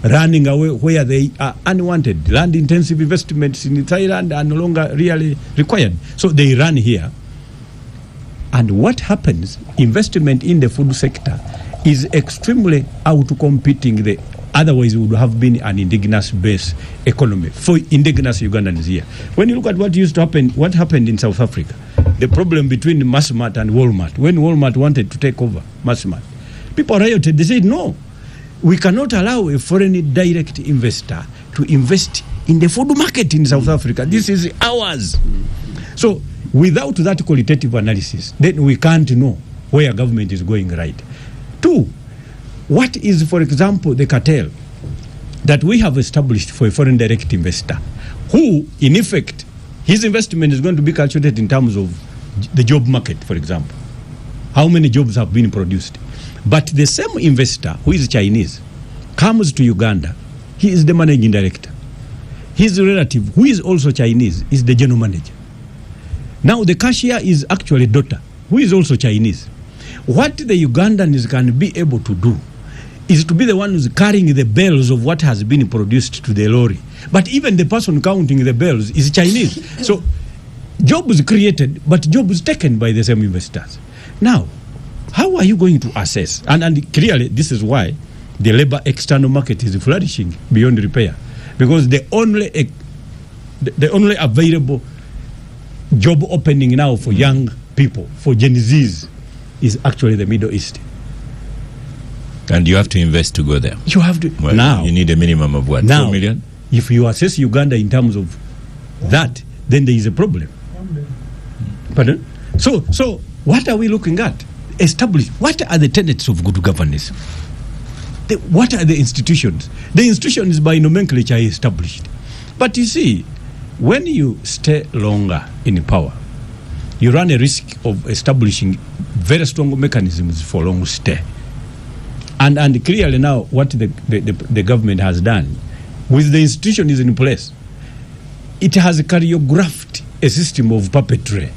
running away where they are unwanted. Land-intensive investments in Thailand are no longer really required. So they run here. And what happens, investment in the food sector is extremely out-competing the otherwise it would have been an indigenous-based economy for indigenous Ugandans here. When you look at what used to happen, what happened in South Africa, the problem between Massmart and Walmart, when Walmart wanted to take over Massmart, people rioted. They said, no, we cannot allow a foreign direct investor to invest in the food market in South Africa. This is ours. So without that qualitative analysis, then we can't know where government is going right. Two, what is, for example, the cartel that we have established for a foreign direct investor who, in effect, his investment is going to be calculated in terms of the job market, for example. How many jobs have been produced? But the same investor, who is Chinese, comes to Uganda. He is the managing director. His relative, who is also Chinese, is the general manager. Now the cashier is actually a daughter, who is also Chinese. What the Ugandans can be able to do is to be the one who's carrying the bells of what has been produced to the lorry. But even the person counting the bells is Chinese. So jobs created, but jobs taken by the same investors. Now, how are you going to assess? And clearly, this is why the labor external market is flourishing beyond repair. Because the only available job opening now for young people, for Gen Zs, is actually the Middle East. And you have to invest to go there. You have to. Well, now, you need a minimum of what? now, 4 million? if you assess Uganda in terms of that, then there is a problem. Pardon? So what are we looking at? Establish. What are the tenets of good governance? What are the institutions? The institutions by nomenclature are established. But you see, when you stay longer in power, you run a risk of establishing very strong mechanisms for long stay. And clearly now what the government has done, with the institutions in place, it has choreographed a system of puppetry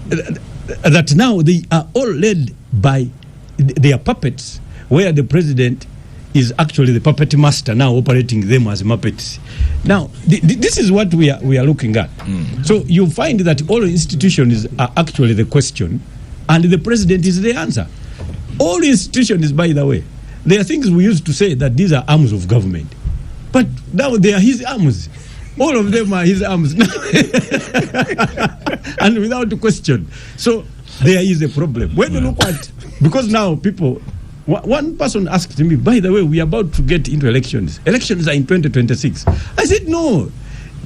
that now they are all led by their puppets, where the president is actually the puppet master now, operating them as muppets. Now, this is what we are looking at. So you find that all institutions are actually the question, and the president is the answer. All institutions, by the way, there are things we used to say that these are arms of government, but now they are his arms. All of them are his arms now, and without question. So there is a problem. When you look at, because now people, one person asked me, by the way, we are about to get into elections. Elections are in 2026. I said, no,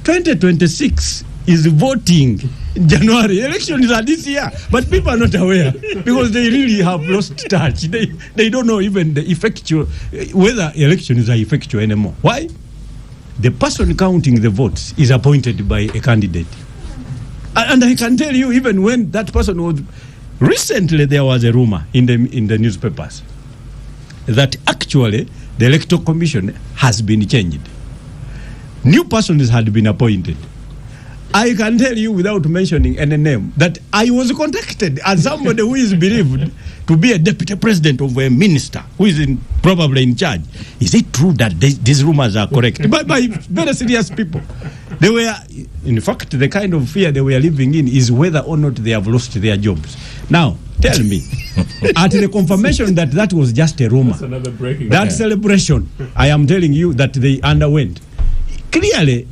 2026 is voting in January. Elections are this year. But people are not aware because they really have lost touch. They don't know even the effectual, whether elections are effectual anymore. Why? The person counting the votes is appointed by a candidate. And I can tell you, even when that person was, recently there was a rumor in the newspapers that actually the Electoral Commission has been changed. New persons had been appointed. I can tell you without mentioning any name that I was contacted as somebody who is believed to be a deputy president of a minister who is probably in charge. Is it true that these rumors are correct? by very serious people. They were, in fact, the kind of fear they were living in is whether or not they have lost their jobs. Now, tell me, at the confirmation that was just a rumor, that celebration, I am telling you that they underwent, clearly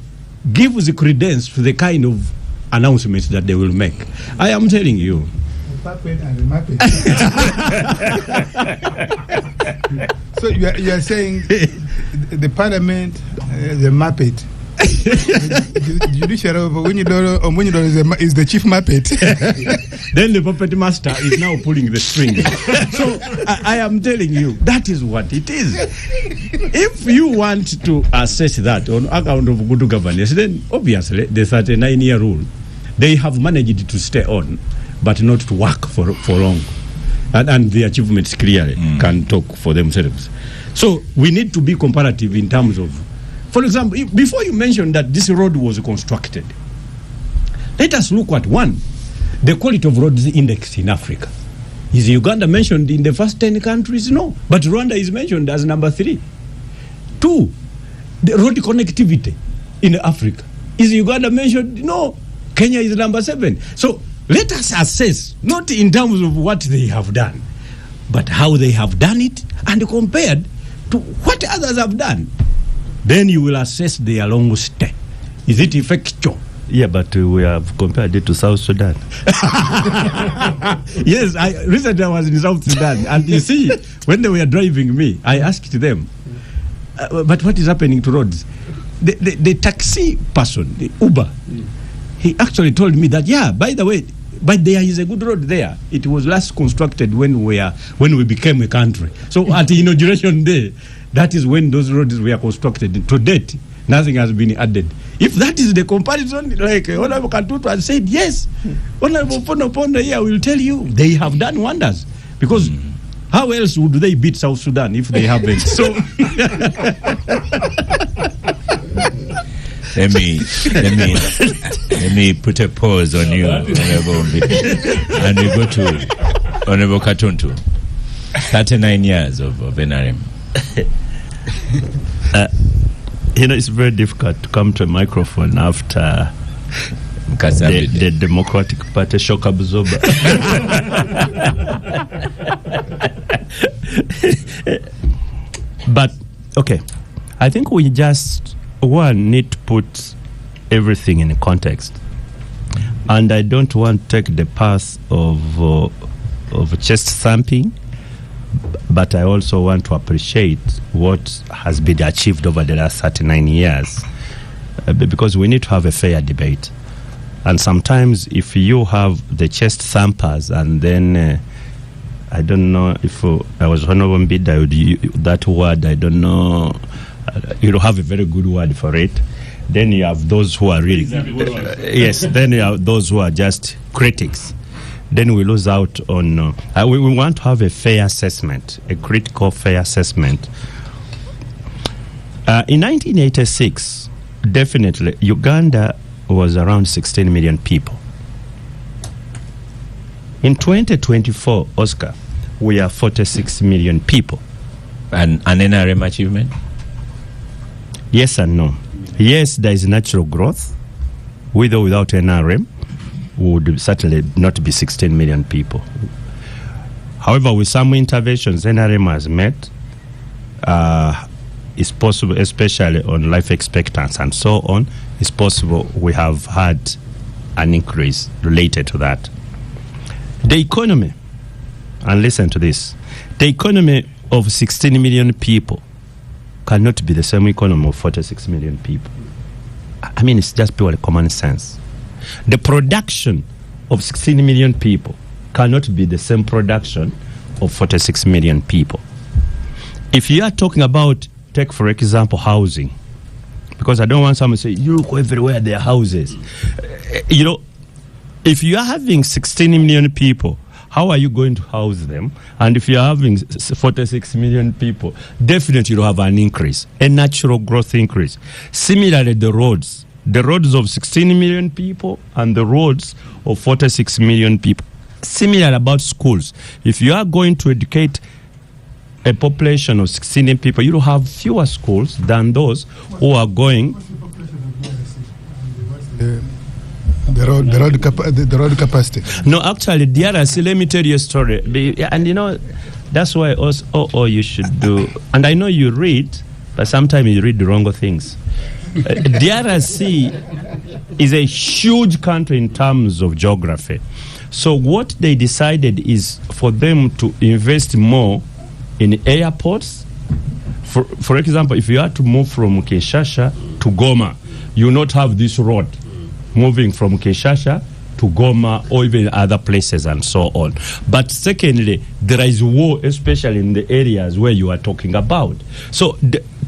gives the credence to the kind of announcements that they will make. I am telling you. The puppet and the muppet. So you are saying the parliament, the muppet. The judiciary is the chief muppet. Then the puppet master is now pulling the strings. So I am telling you, that is what it is. If you want to assess that on account of good governance, then obviously the 39-year rule, they have managed to stay on, but not to work for long. And the achievements clearly can talk for themselves. So we need to be comparative in terms of, for example, before you mentioned that this road was constructed, let us look at one, the quality of roads index in Africa. Is Uganda mentioned in the first 10 countries? No. But Rwanda is mentioned as number 3. 2, the road connectivity in Africa. Is Uganda mentioned? No. Kenya is number 7. So let us assess, not in terms of what they have done, but how they have done it and compared to what others have done. Then you will assess their long stay. Is it effectual? Yeah, but we have compared it to South Sudan. Yes, recently I was in South Sudan, and you see, when they were driving me, I asked them, but what is happening to roads? The taxi person, the Uber, he actually told me that, yeah, by the way, but there is a good road there. It was last constructed when we became a country. So at the inauguration day, that is when those roads were constructed. To date, nothing has been added. If that is the comparison, like Honorable Katutu has said, yes, Honorable Pono here will tell you they have done wonders. Because how else would they beat South Sudan if they haven't? So let me put a pause on you, Honorable Mbiti. And we go to Honorable Katuntu. 39 years of NRM. It's very difficult to come to a microphone after the Democratic Party shock absorber. But, okay, I think we just, need to put everything in context. And I don't want to take the path of chest thumping, but I also want to appreciate what has been achieved over the last 39 years, because we need to have a fair debate. And sometimes if you have the chest thumpers and then I don't know if I was Honorable Mbida, I would use that word, I don't know, you don't have a very good word for it. Then you have those who are really, yes, then you have those who are just critics. Then we lose out on, we want to have a fair assessment, a critical fair assessment. In 1986, definitely, Uganda was around 16 million people. In 2024, Oscar, we are 46 million people. And an NRM achievement? Yes and no. Yes, there is natural growth. With or without NRM, we would certainly not be 16 million people. However, with some interventions NRM has made, it's possible, especially on life expectancy and so on, it's possible we have had an increase related to that. The economy, and listen to this, the economy of 16 million people cannot be the same economy of 46 million people. I mean, it's just purely common sense. The production of 16 million people cannot be the same production of 46 million people. If you are talking about, take for example, housing, because I don't want someone to say, you look everywhere, there are houses. You know, if you are having 16 million people, how are you going to house them? And if you're having 46 million people, definitely you'll have an increase, a natural growth increase. Similarly, the roads of 16 million people and the roads of 46 million people. Similar about schools. If you are going to educate a population of 16 million people, you'll have fewer schools than those who are going. The road capacity. No, actually, DRC, let me tell you a story. And you know, that's why also you should do. And I know you read, but sometimes you read the wrong things. DRC is a huge country in terms of geography. So what they decided is for them to invest more in airports. For example, if you are to move from Kinshasa to Goma, you will not have this road moving from Kinshasa to Goma or even other places and so on. But secondly, there is war, especially in the areas where you are talking about. So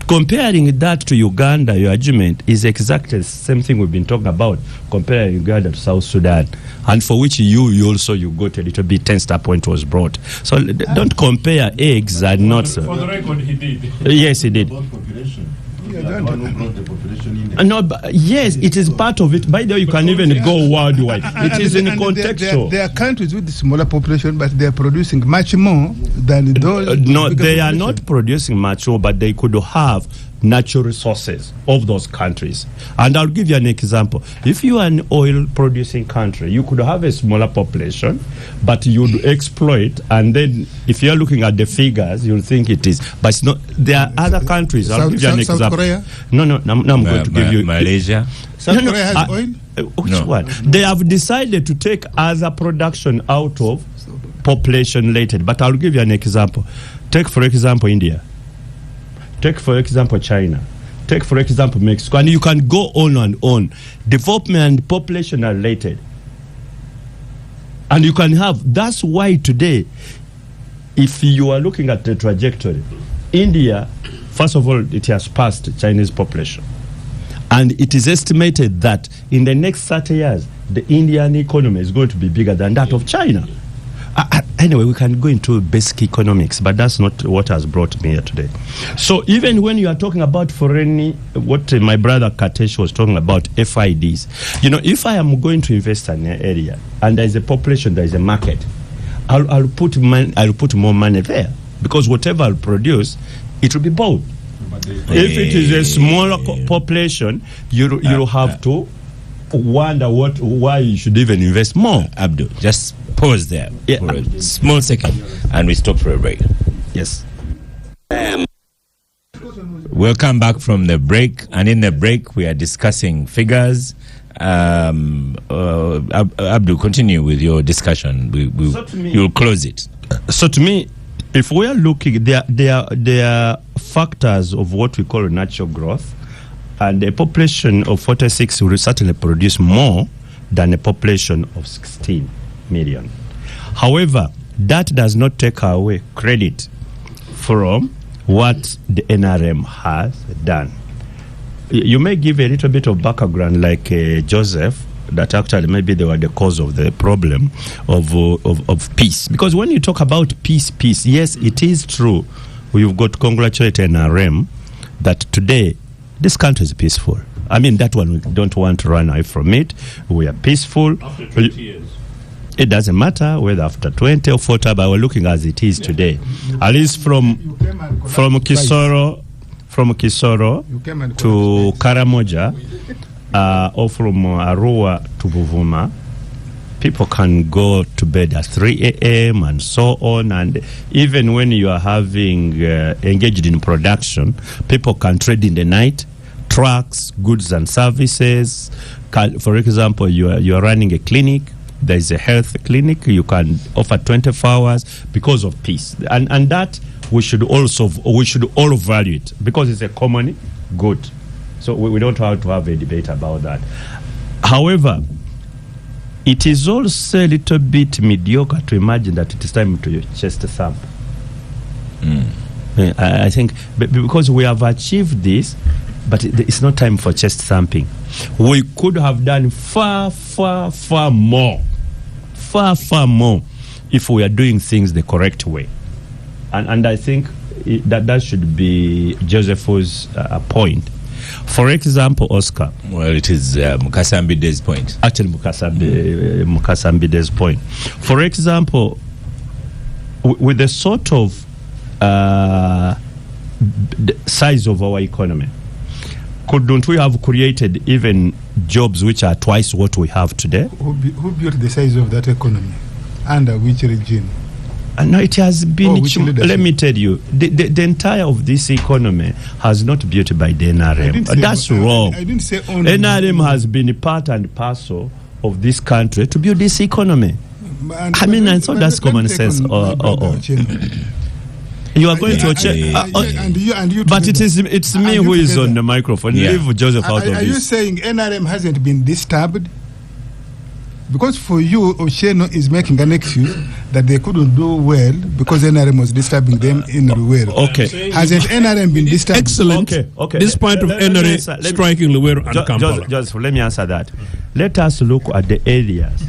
comparing that to Uganda, your argument is exactly the same thing we've been talking about, comparing Uganda to South Sudan, and for which you also got a little bit tensed up when it was brought. So don't compare eggs and not. For the record, he did. Yes, he did. No, but yes, it is part of it. By the way, you can even go worldwide. It is in contextual. There are countries with smaller population, but they are producing much more than those. No, they are not producing much more, but they could have natural resources of those countries. And I'll give you an example. If you are an oil-producing country, you could have a smaller population, but you'd exploit, and then if you're looking at the figures, you'll think it is. But it's not. There are other countries. I'll give you an example. South Korea? No, I'm going to give you... Malaysia? South Korea has oil? Which one? They have decided to take other production out of population related. But I'll give you an example. Take, for example, India. Take, for example, China. Take, for example, Mexico. And you can go on and on. Development and population are related. And you can have... That's why today, if you are looking at the trajectory, India, first of all, it has passed Chinese population. And it is estimated that in the next 30 years, the Indian economy is going to be bigger than that of China. Anyway, we can go into basic economics, but that's not what has brought me here today. So even when you are talking about foreign, what my brother Katesh was talking about, FIDs, you know, if I am going to invest in an area and there is a population, there is a market, I'll put more money there, because whatever I'll produce, it will be bought. If it is a smaller population, you'll have to wonder why you should even invest more. Abdul, just pause there for a small second and we stop for a break. Yes. We'll come back from the break, and in the break we are discussing figures Abdul, continue with your discussion. You'll close it. So to me, if we are looking, there are factors of what we call natural growth, and a population of 46 will certainly produce more than a population of 16 million. However, that does not take away credit from what the NRM has done. You may give a little bit of background, like Joseph, that actually maybe they were the cause of the problem of peace. Because when you talk about peace, yes, it is true. We've got to congratulate NRM that today this country is peaceful. I mean, that one, we don't want to run away from it. We are peaceful. After 20 years. It doesn't matter whether after 20 or 40, but we're looking as it is today. At least from Kisoro to Karamoja, or from Arua to Buvuma, people can go to bed at 3 a.m. and so on. And even when you are having engaged in production, people can trade in the night, trucks, goods and services. For example, you are running a clinic. There is a health clinic. You can offer 24 hours because of peace. And that we should all value it because it's a common good. So we don't have to have a debate about that. However, it is also a little bit mediocre to imagine that it is time to chest thump. I think because we have achieved this, but it's not time for chest thumping. We could have done far more if we are doing things the correct way. And I think that should be Joseph's point. For example, Oscar. Well, it is Mukasambide's point. Actually, Mukasambide's point. For example, with the sort of the size of our economy, couldn't we have created even jobs which are twice what we have today? Who built the size of that economy? Under which regime? No, it has been. Let me tell you, the entire of this economy has not built by the NRM. That's wrong. I didn't say only. NRM has been part and parcel of this country to build this economy. I mean, I thought that's common sense. You are going to check, but it's me who is on the microphone. Yeah. Leave Joseph out of this. Are you saying NRM hasn't been disturbed? Because for you, Osheno is making an excuse that they couldn't do well because NRM was disturbing them in Luweero. Okay. Hasn't NRM been disturbed? Excellent. Okay. This point of NRM striking Luweero and Kampala. Joseph, let me answer that. Let us look at the areas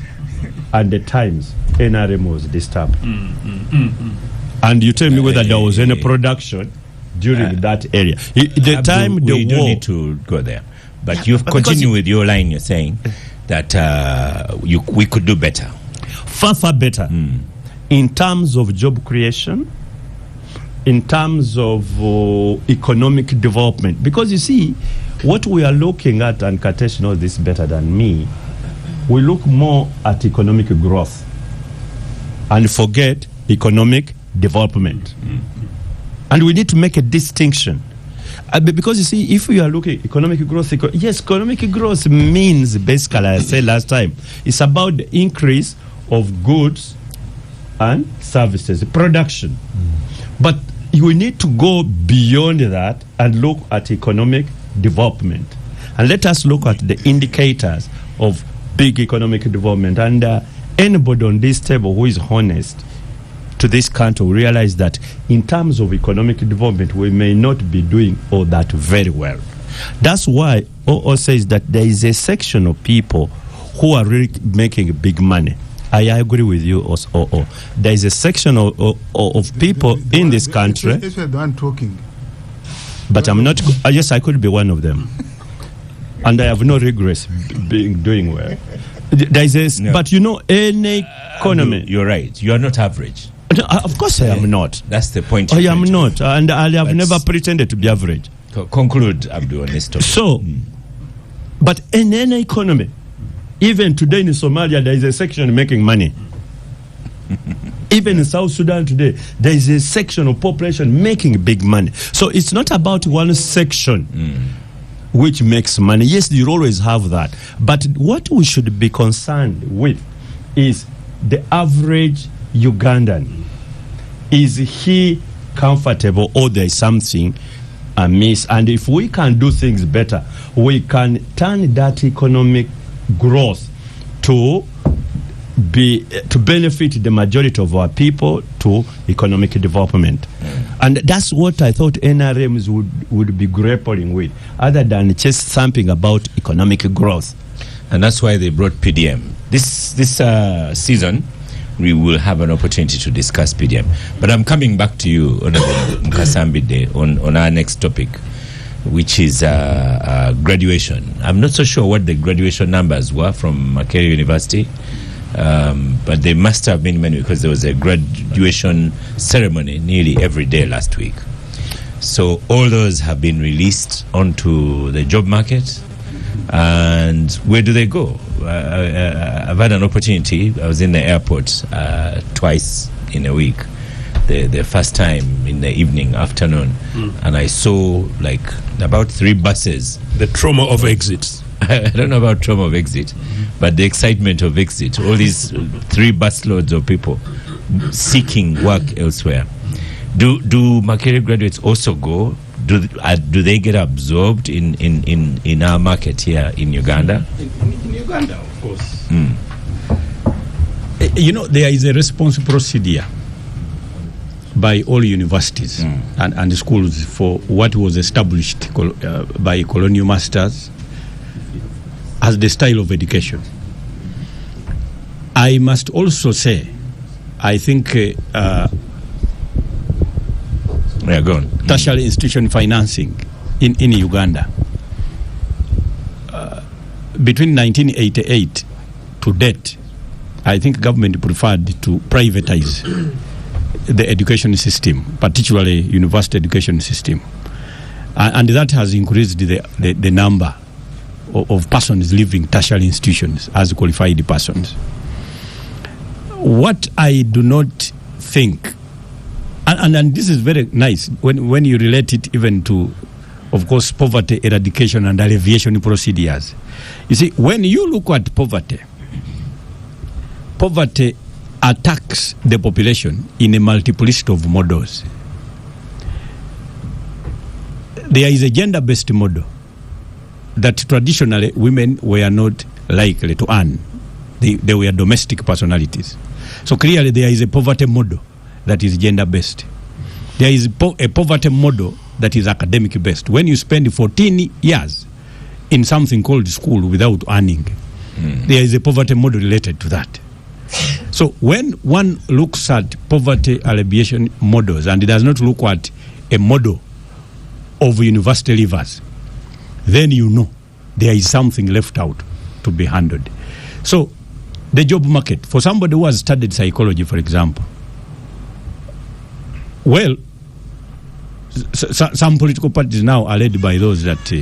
and the times NRM was disturbed. And you tell me whether there was any production during that area. The time the we don't need to go there. But you've continued with your line. You're saying that we could do better. Far better. In terms of job creation, in terms of economic development. Because you see, what we are looking at, and Katesh knows this better than me, we look more at economic growth and forget economic development. And we need to make a distinction. Because you see, if we are looking at economic growth, yes, economic growth means basically, I said last time, it's about the increase of goods and services, production. But you need to go beyond that and look at economic development. And let us look at the indicators of big economic development. And anybody on this table who is honest to this country will realize that in terms of economic development, we may not be doing all that very well. That's why OO says that there is a section of people who are really making big money. I agree with you, OO. There is a section of people in this country. It's the one talking. But I'm not. Yes, I could be one of them. And I have no regrets doing well. There is no. But you know, any economy. You're right. You are not average. No, of course I am not. That's the point. I am not. And I have never pretended to be average. Conclude, Abdul, on this topic. So, but in any economy, even today in Somalia, there is a section making money. Even in South Sudan today, there is a section of population making big money. So it's not about one section. which makes money. Yes, you'll always have that. But what we should be concerned with is the average Ugandan. Is he comfortable, or there is something amiss? And if we can do things better, we can turn that economic growth to benefit the majority of our people to economic development. And that's what I thought NRMs would be grappling with, other than just something about economic growth. And that's why they brought PDM. This season, we will have an opportunity to discuss PDM. But I'm coming back to you, Honorable Mukasambide, on our next topic, which is graduation. I'm not so sure what the graduation numbers were from Makerere University, but they must have been many, because there was a graduation ceremony nearly every day last week. So all those have been released onto the job market. And where do they go? I've had an opportunity. I was in the airport twice in a week. The first time in the afternoon, and I saw like about 3 buses. The trauma of exits. I don't know about trauma of exit, but the excitement of exit. All these 3 busloads of people seeking work elsewhere. Do Makerere graduates also go? Do they get absorbed in our market here in Uganda? In Uganda, of course. You know, there is a response procedure by all universities and schools for what was established by colonial masters as the style of education. I must also say, I think go on. Tertiary institution financing in Uganda between 1988 to date, I think government preferred to privatize the education system, particularly university education system, and that has increased the number of persons leaving tertiary institutions as qualified persons. What I do not think, and this is very nice when you relate it even to, of course, poverty eradication and alleviation procedures. You see, when you look at poverty attacks the population in a multiplicity of models. There is a gender-based model that traditionally women were not likely to earn. They were domestic personalities. So clearly there is a poverty model that is gender-based. There is a poverty model that is academic-based. When you spend 14 years in something called school without earning, there is a poverty model related to that. So when one looks at poverty alleviation models and does not look at a model of university leavers, then you know there is something left out to be handled. So the job market, for somebody who has studied psychology, for example, well, some political parties now are led by those that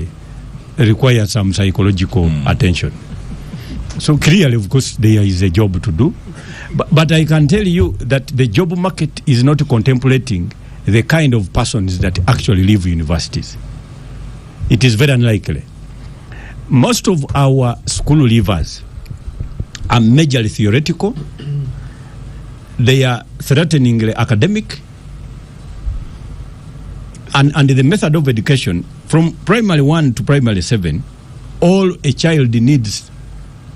require some psychological attention. So clearly, of course, there is a job to do. But I can tell you that the job market is not contemplating the kind of persons that actually leave universities. It is very unlikely. Most of our school leavers are majorly theoretical. They are threateningly academic. And the method of education, from primary 1 to primary 7, all a child needs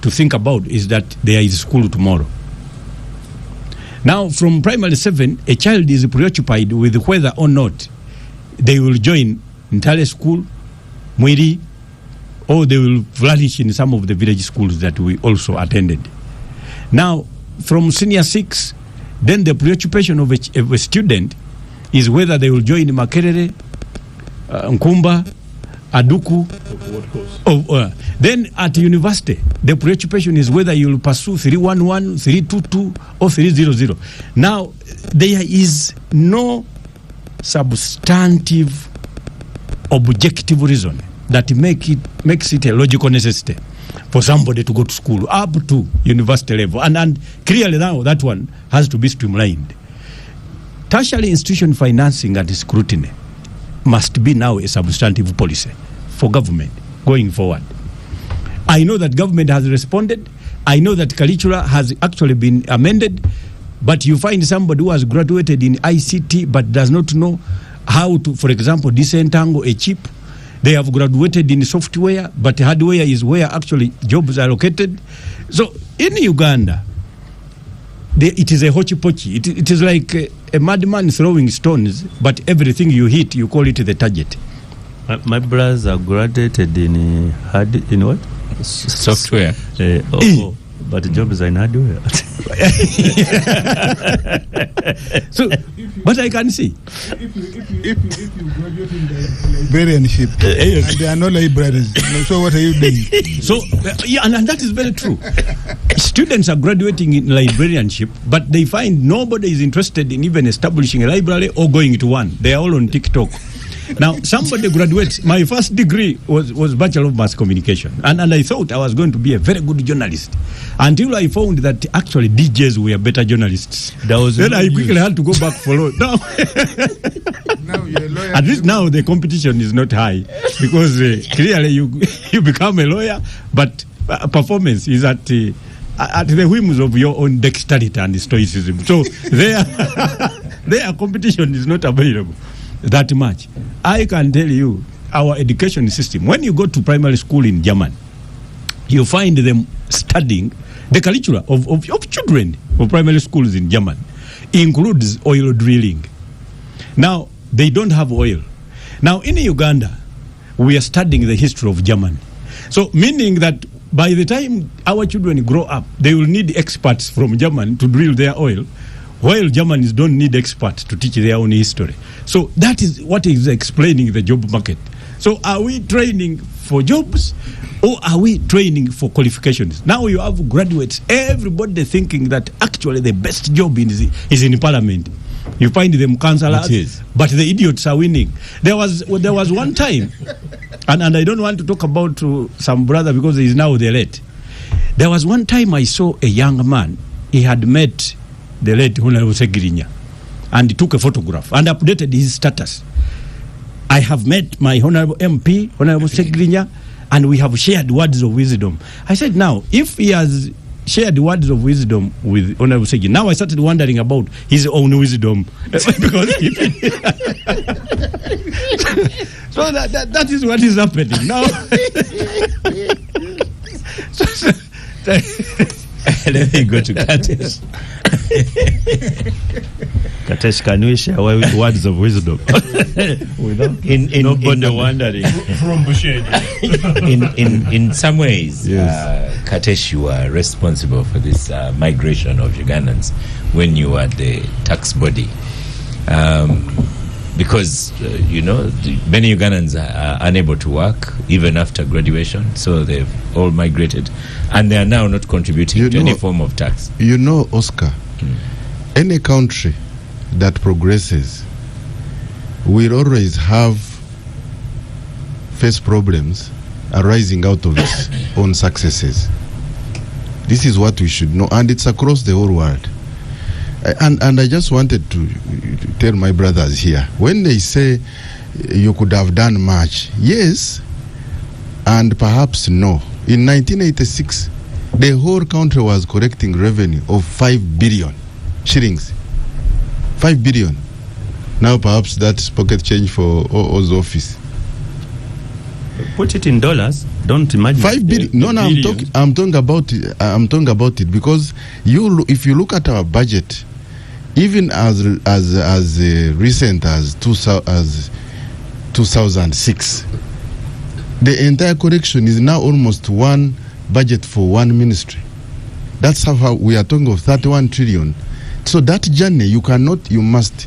to think about is that there is school tomorrow. Now, from primary 7, a child is preoccupied with whether or not they will join Ntale school, Mwiri, or they will flourish in some of the village schools that we also attended. Now, from senior 6, then the preoccupation of a student is whether they will join Makerere, Nkumba, Aduku. Then at university, the preoccupation is whether you will pursue 311, 322, or 300. Now, there is no substantive, objective reason that makes it a logical necessity for somebody to go to school up to university level. And clearly now that one has to be streamlined. Tertiary institution financing and scrutiny must be now a substantive policy for government. going forward. I know that government has responded. I know that curricula has actually been amended, but you find somebody who has graduated in ICT but does not know how to, for example, disentangle a chip. They have graduated in software, but hardware is where actually jobs are located. So in Uganda, it is a hodgepodge. It is like a madman throwing stones, but everything you hit, you call it the target. My brothers are graduated in what? Software. But jobs are in hardware. So, but I can see. If you graduate in the librarianship, and there are no libraries, so what are you doing? So, and that is very true. Students are graduating in librarianship, but they find nobody is interested in even establishing a library or going to one. They are all on TikTok. Now, somebody graduates. My first degree was Bachelor of Mass Communication, and I thought I was going to be a very good journalist until I found that actually DJs were better journalists. Then I quickly had to go back for law. Now You're a lawyer. at least now the competition is not high because clearly you become a lawyer, but performance is at the whims of your own dexterity and stoicism. So their competition is not available that much. I can tell you, our education system, when you go to primary school in Germany, you find them studying the curricula of children of primary schools in Germany includes oil drilling. Now, they don't have oil. Now, in Uganda, we are studying the history of Germany. So, meaning that by the time our children grow up, they will need experts from Germany to drill their oil, while Germans don't need experts to teach their own history. So that is what is explaining the job market. So are we training for jobs or are we training for qualifications? Now you have graduates, everybody thinking that actually the best job is in parliament. You find them councillors, but the idiots are winning. There was one time, and I don't want to talk about some brother because he is now the late. There was one time I saw a young man. He had met the late Honorable Segirinya, and he took a photograph and updated his status. I have met my Honorable MP, Honorable Segirinya, and we have shared words of wisdom. I said, now, if he has shared words of wisdom with Honorable Segirinya, now I started wondering about his own wisdom. Because so that is what is happening now. Let me go to Katesh. Katesh, can we share words of wisdom? Nobody wondering. From Bushedi. In some ways, Yes. Katesh, you are responsible for this migration of Ugandans when you are the tax body. Because, many Ugandans are unable to work even after graduation, so they've all migrated, and they are now not contributing to any form of tax. You know, Oscar, any country that progresses will always face problems arising out of its own successes. This is what we should know, and it's across the whole world. And I just wanted to tell my brothers here, when they say you could have done much, yes, and perhaps no. In 1986, the whole country was collecting revenue of 5 billion shillings. 5 billion. Now perhaps that's pocket change for O's office. Put it in dollars. Don't imagine 5 billion. No, I'm talking about it. I'm talking about it because if you look at our budget, even as recent as 2006, the entire correction is now almost one budget for one ministry. That's how we are talking of 31 trillion. So that journey, you must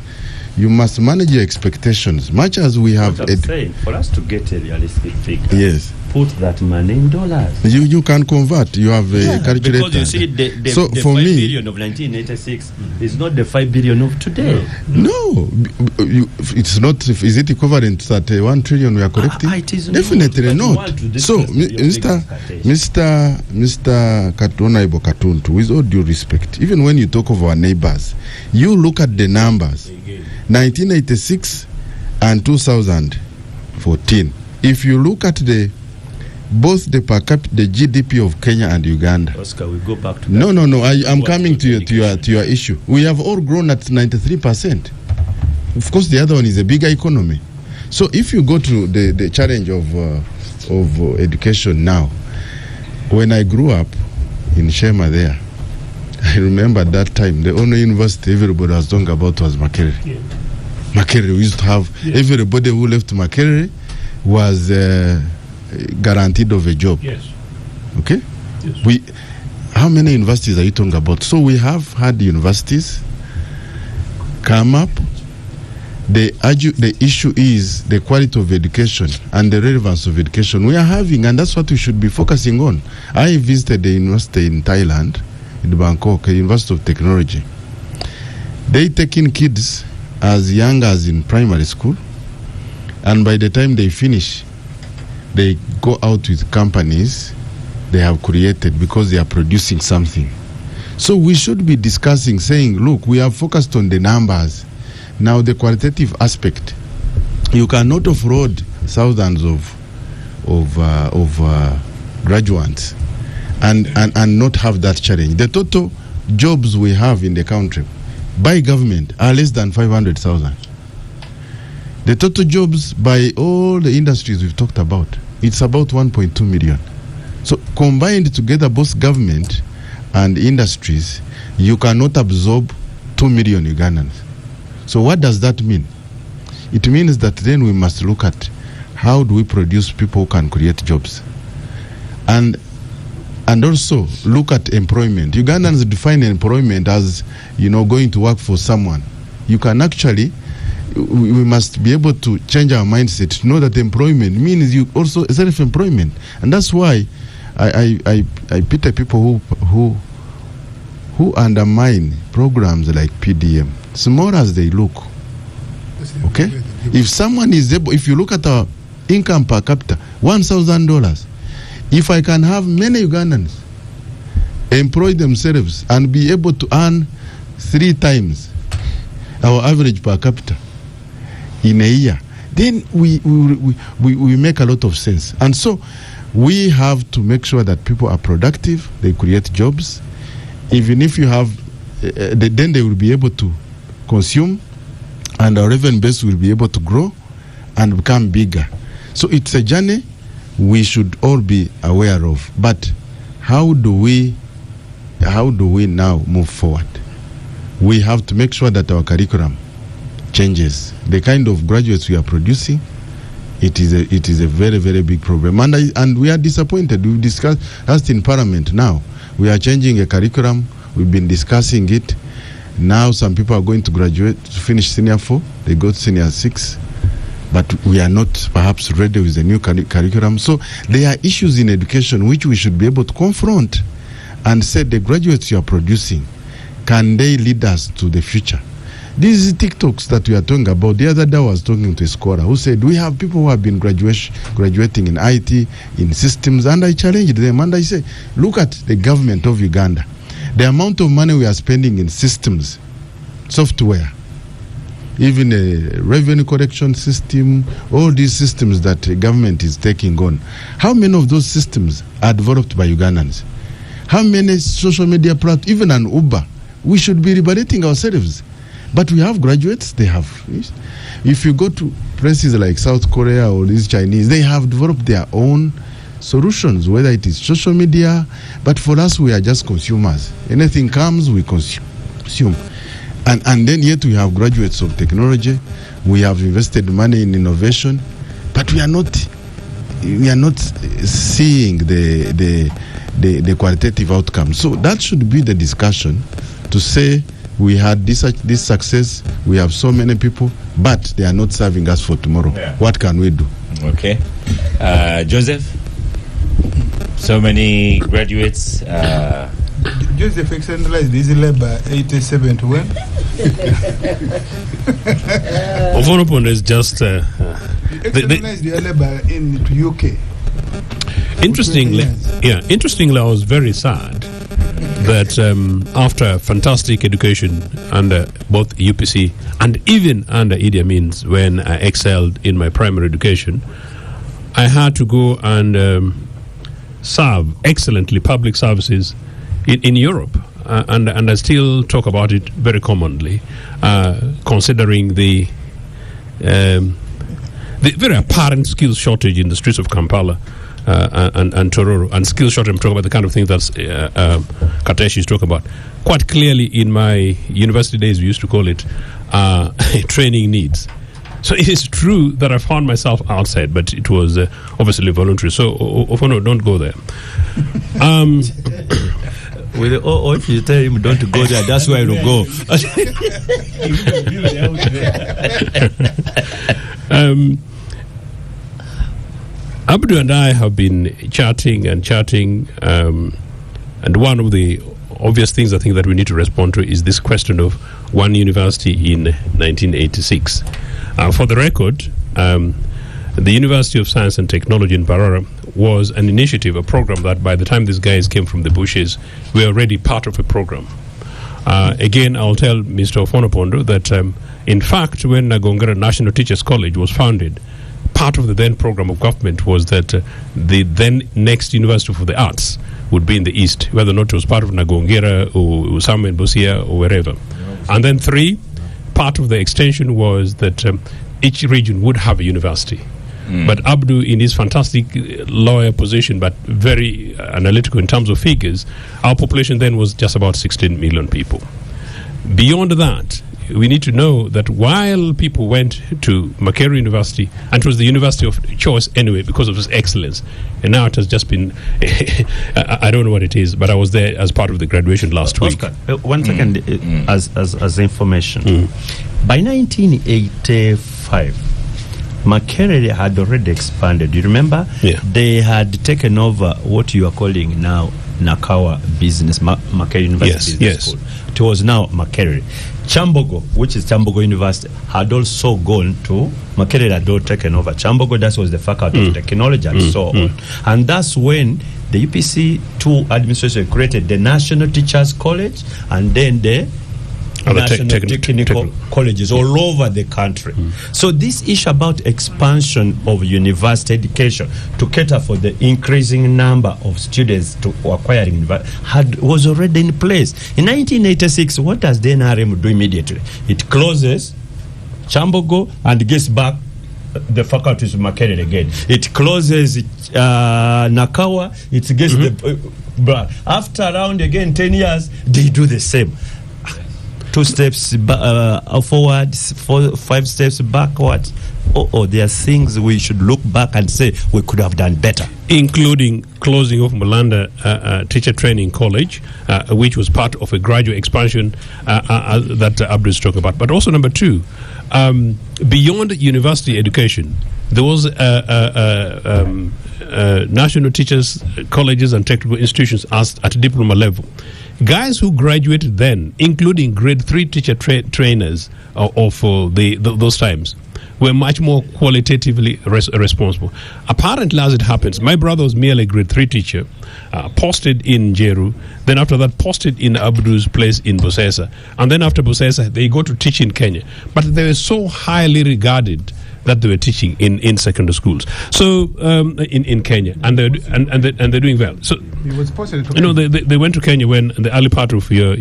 manage your expectations. Much as we have. What I'm saying, for us to get a realistic figure, yes, put that money in dollars. You can convert. You have a calculator. Because you see, the so 5 for me, billion of 1986 is not the 5 billion of today. No, it's not. Is it equivalent to that 1 trillion we are collecting? It is definitely not. not. So, Mr. Honorable Katuntu, with all due respect, even when you talk of our neighbors, you look at the numbers. 1986 and 2014. If you look at the both the per capita, the GDP of Kenya and Uganda. Oscar, we go back to No. I'm coming to your issue. We have all grown at 93%. Of course, the other one is a bigger economy. So if you go to the challenge of education now, when I grew up in Shema there, I remember at that time the only university everybody was talking about was Makerere. Yeah. Makerere, we used to have everybody who left Makerere was guaranteed of a job. Yes. Okay? Yes. How many universities are you talking about? So we have had universities come up. The issue is the quality of education and the relevance of education we are having, and that's what we should be focusing on. I visited the university in Thailand, in Bangkok, a University of Technology. They take in kids as young as in primary school, and by the time they finish, they go out with companies they have created because they are producing something. So we should be discussing, saying, look, we are focused on the numbers. Now the qualitative aspect, you cannot offload thousands of graduates and not have that challenge. The total jobs we have in the country by government are less than 500,000. The total jobs by all the industries we've talked about, it's about 1.2 million. So combined together, both government and industries, you cannot absorb 2 million Ugandans. So what does that mean? It means that then we must look at how do we produce people who can create jobs. And also look at employment. Ugandans define employment as, going to work for someone. You can actually, we must be able to change our mindset to know that employment means you also self-employment. And that's why I pity people who undermine programs like PDM. Small as they look, okay? If someone is able, if you look at our income per capita, $1,000, if I can have many Ugandans employ themselves and be able to earn 3 times our average per capita in a year, then we make a lot of sense. And so we have to make sure that people are productive, they create jobs. Even if you have, then they will be able to consume, and our revenue base will be able to grow and become bigger. So it's a journey we should all be aware of. But how do we now move forward? We have to make sure that our curriculum changes. The kind of graduates we are producing, it is a very, very big problem. And we are disappointed. We've discussed in Parliament now. We are changing a curriculum. We've been discussing it. Now some people are going to graduate, to finish senior 4, they go to senior 6, but we are not perhaps ready with the new curriculum. So there are issues in education which we should be able to confront and say, the graduates you are producing, can they lead us to the future? These TikToks that we are talking about, the other day I was talking to a scholar who said, we have people who have been graduating in IT, in systems, and I challenged them and I said, look at the government of Uganda. The amount of money we are spending in systems, software, even a revenue collection system, all these systems that the government is taking on. How many of those systems are developed by Ugandans? How many social media platforms, even an Uber? We should be liberating ourselves. But we have graduates, they have. If you go to places like South Korea or these Chinese, they have developed their own solutions, whether it is social media, but for us, we are just consumers. Anything comes, we consume. And then yet we have graduates of technology, we have invested money in innovation, but we are not seeing the qualitative outcome. So that should be the discussion, to say we had this success, we have so many people, but they are not serving us for tomorrow. Yeah. What can we do? Okay. Joseph? So many graduates. Joseph externalized his labor 87 to 1. Ofonopon is just externalized the labor into UK. Interestingly, I was very sad that after fantastic education under both UPC and even under Idi Amin's, when I excelled in my primary education, I had to go and serve excellently public services in Europe. And I still talk about it very commonly, considering the very apparent skills shortage in the streets of Kampala and Tororo, and skills shortage. I'm talking about the kind of thing that's Katesh is talking about. Quite clearly, in my university days, we used to call it training needs. So it is true that I found myself outside, but it was obviously voluntary. So, Ofono, don't go there. Or if you tell him don't go there, that's where he'll go. Abdu and I have been chatting, and one of the obvious things I think that we need to respond to is this question of one university in 1986. For the record, the University of Science and Technology in Barara was an initiative, a program that by the time these guys came from the bushes, we were already part of a program. Again, I'll tell Mr. Ofonopondo that in fact, when Nagongera National Teachers College was founded, part of the then program of government was that the then next University for the Arts would be in the East, whether or not it was part of Nagongera or somewhere in Busia or wherever. And then 3, part of the extension was that each region would have a university. But Abdu, in his fantastic lawyer position, but very analytical in terms of figures, our population then was just about 16 million people. Beyond that, we need to know that while people went to Makerere University, and it was the university of choice anyway because of its excellence, and now it has just been, I don't know what it is, but I was there as part of the graduation last week. Oscar, 1 second, as information. By 1985, Makerere had already expanded. You remember? Yeah. They had taken over what you are calling now Nakawa Business, Makerere University Business School. It was now Makerere. Chambogo, which is Chambogo University, had also gone to Makerere, had all taken over Chambogo. That was the Faculty of Technology and so on. And that's when the UPC2 administration created the National Teachers College and then the national technical colleges all over the country. So this issue about expansion of university education to cater for the increasing number of students to acquiring was already in place. In 1986, what does the NRM do immediately? It closes Chambogo and gets back the faculties of Makerere again. It closes Nakawa, it gets the after around again 10 years, they do the same. 2 steps forward, 5 steps backwards. There are things we should look back and say we could have done better. Including closing of Mulanda Teacher Training College, which was part of a graduate expansion that Abdu is talking about. But also, number 2, beyond university education, there was national teachers, colleges and technical institutions at a diploma level. Guys who graduated then, including grade 3 teacher trainers of those times, were much more qualitatively responsible. Apparently, as it happens, my brother was merely a grade 3 teacher, posted in Jeru, then after that posted in Abdu's place in Bosesa, and then after Bosesa, they go to teach in Kenya. But they were so highly regarded that they were teaching in secondary schools. So in Kenya, and they're doing well. So he was posted to they went to Kenya when the early part of your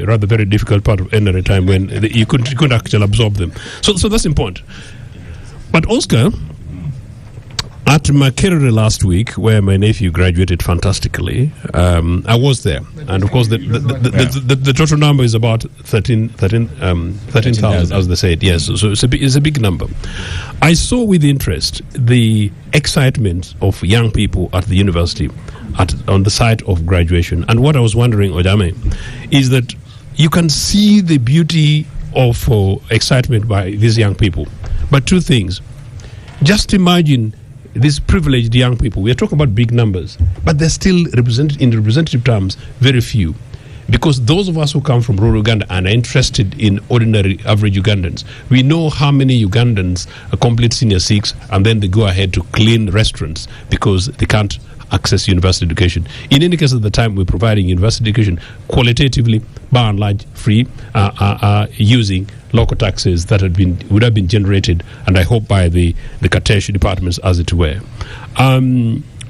rather very difficult part of NRM time when you couldn't actually absorb them. So that's important. But Oscar, at Makerere last week, where my nephew graduated fantastically, I was there, and of course the total number is about 13,000, as they said. Yes, so it's a big number. I saw with interest the excitement of young people at the university on the site of graduation, and what I was wondering, Ojame, is that you can see the beauty of excitement by these young people. But 2 things. Just imagine these privileged young people. We are talking about big numbers, but they're still represented in representative terms, very few. Because those of us who come from rural Uganda and are interested in ordinary average Ugandans, we know how many Ugandans complete senior 6 and then they go ahead to clean restaurants because they can't access university education. In any case, at the time we're providing university education qualitatively, by and large, free, using local taxes that would have been generated, and I hope by the Katesh departments, as it were.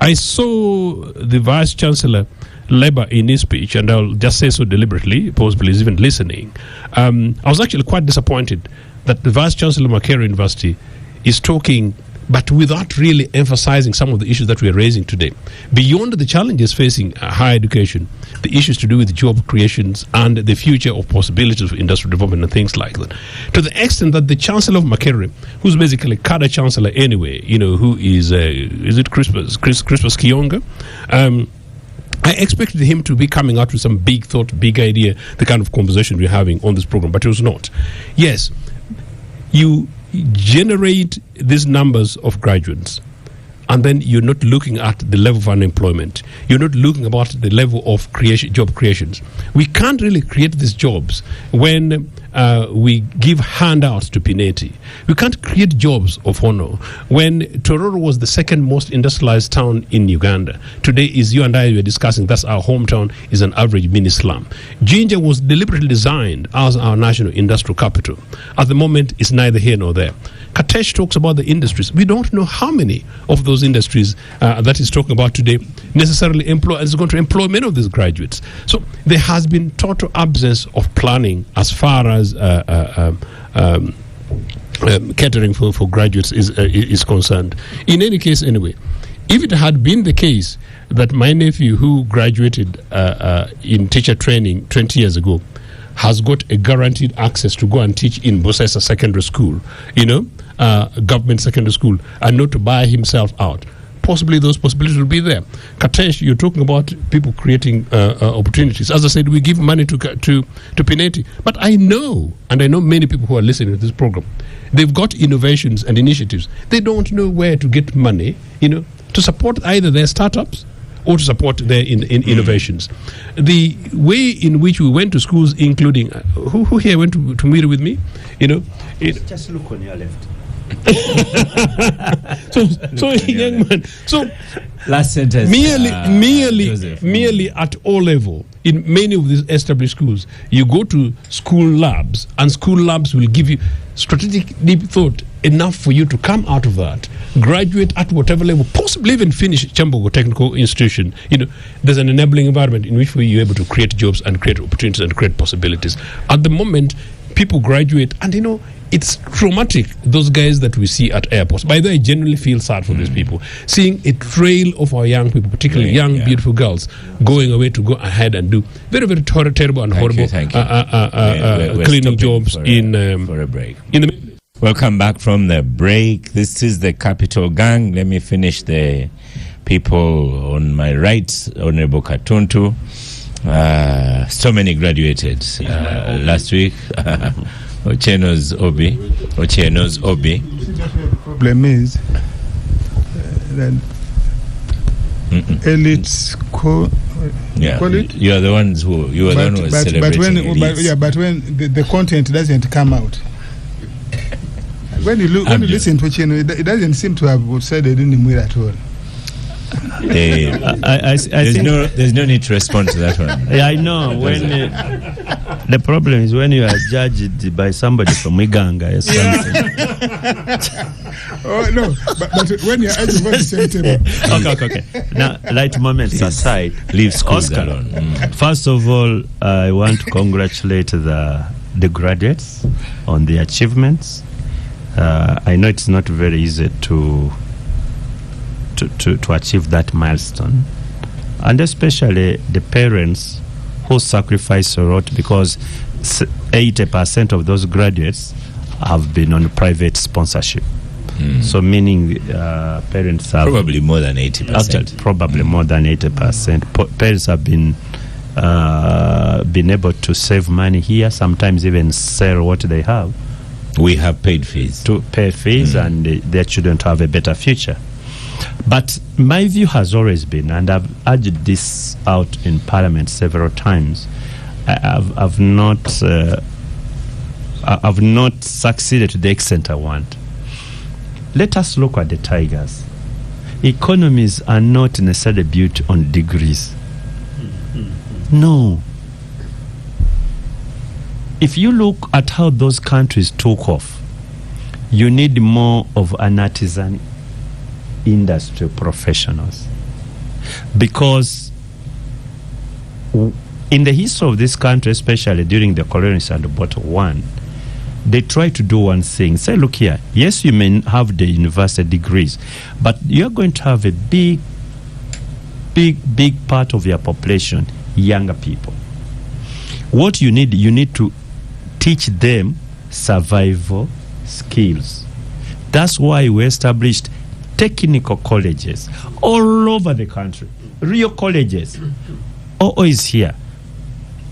I saw the Vice Chancellor Labour in his speech, and I'll just say so deliberately, possibly he's even listening. I was actually quite disappointed that the Vice Chancellor of Makerere University is talking, but without really emphasizing some of the issues that we are raising today. Beyond the challenges facing higher education, the issues to do with job creations and the future of possibilities for industrial development and things like that. To the extent that the Chancellor of Makerere, who's basically cadre chancellor anyway, who is it Crispus Kionga? I expected him to be coming out with some big thought, big idea, the kind of conversation we're having on this program, but it was not. Yes, you generate these numbers of graduates, and then you're not looking at the level of unemployment. You're not looking about the level of job creations. We can't really create these jobs when we give handouts to Pineti. We can't create jobs of honor when Tororo was the second most industrialized town in Uganda. Today, is you and I were discussing, that's our hometown, is an average mini slum. Jinja was deliberately designed as our national industrial capital. At the moment, it's neither here nor there. Katesh talks about the industries. We don't know how many of those industries that he's talking about today necessarily employ, and is going to employ many of these graduates. So there has been total absence of planning as far as catering for graduates is concerned. In any case, anyway, if it had been the case that my nephew, who graduated in teacher training 20 years ago, has got a guaranteed access to go and teach in Bosesa Secondary School, government secondary school, and not to buy himself out, possibly those possibilities will be there. Katesh, you're talking about people creating opportunities. As I said, we give money to Pineti. But I know many people who are listening to this program, they've got innovations and initiatives. They don't know where to get money, to support either their startups or to support their innovations. The way in which we went to schools, including who here went to meet with me, just look on your left. so young man. So last sentence. Merely at all level, in many of these established schools, you go to school labs, and school labs will give you strategic deep thought enough for you to come out of that, graduate at whatever level, possibly even finish Chambogo Technical Institution. There's an enabling environment in which you're able to create jobs and create opportunities and create possibilities. At the moment, people graduate, and it's traumatic, those guys that we see at airports. By the way, I genuinely feel sad for these people. Seeing a trail of our young people, particularly beautiful girls, going away to go ahead and do very, very terrible and horrible cleaning jobs for a break. Welcome back from the break. This is the Capital Gang. Let me finish the people on my right. Honorable Katuntu. So many graduated last week. Ocheno's Obi. The problem is that elites you are the ones who was celebrating. But when the content doesn't come out, when you listen to Ocheno, it doesn't seem to have said it in the mirror at all. There's no need to respond to that one. Yeah, I know. When the problem is when you are judged by somebody from Iganga or something. Oh no, but when you're at the same table. Okay. Now, light moments aside, leave schools Oscar, alone. First of all, I want to congratulate the graduates on the achievements. I know it's not very easy to achieve that milestone, and especially the parents who sacrifice a lot, because 80% of those graduates have been on private sponsorship. So meaning parents have probably more than 80%. Probably more than 80%. Parents have been able to save money here, sometimes even sell what they have. We have paid fees and their children to have a better future. But my view has always been, and I've urged this out in Parliament several times, I've not succeeded to the extent I want. Let us look at the tigers. Economies are not necessarily built on degrees. No. If you look at how those countries took off, you need more of an artisan industry professionals. because in the history of this country, especially during the colonies and Bottle One, they try to do one thing. Say, look here, yes, you may have the university degrees, but you're going to have a big part of your population, younger people. What you need to teach them survival skills. That's why we established technical colleges all over the country, real colleges. OO is here.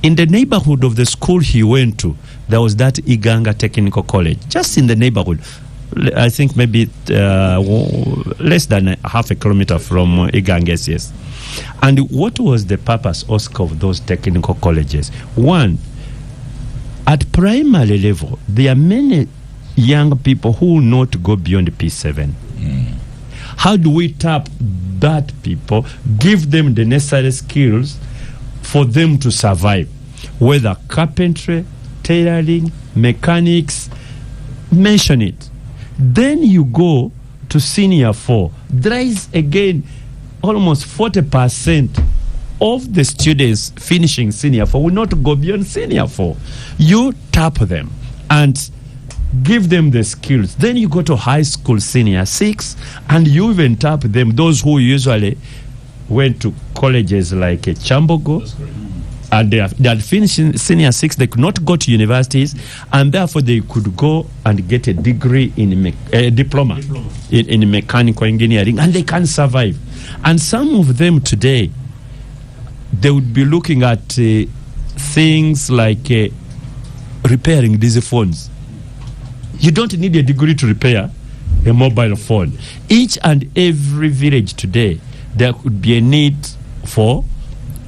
In the neighborhood of the school he went to, there was that Iganga Technical College, just in the neighborhood. I think maybe less than half a kilometer from Iganga, yes. And what was the purpose, Oscar, of those technical colleges? One, at primary level, there are many young people who will not go beyond P7. How do we tap that people, give them the necessary skills for them to survive? Whether carpentry, tailoring, mechanics, mention it. Then you go to senior 4. There is again almost 40% of the students finishing senior 4 will not go beyond senior 4. You tap them and give them the skills. Then you go to high school senior 6 and you even tap them, those who usually went to colleges like Chambogo, and they had finished senior 6, they could not go to universities, and therefore they could go and get a degree in diploma in mechanical engineering, and they can survive. And some of them today, they would be looking at things like repairing these phones. You don't need a degree to repair a mobile phone. Each and every village today, there could be a need for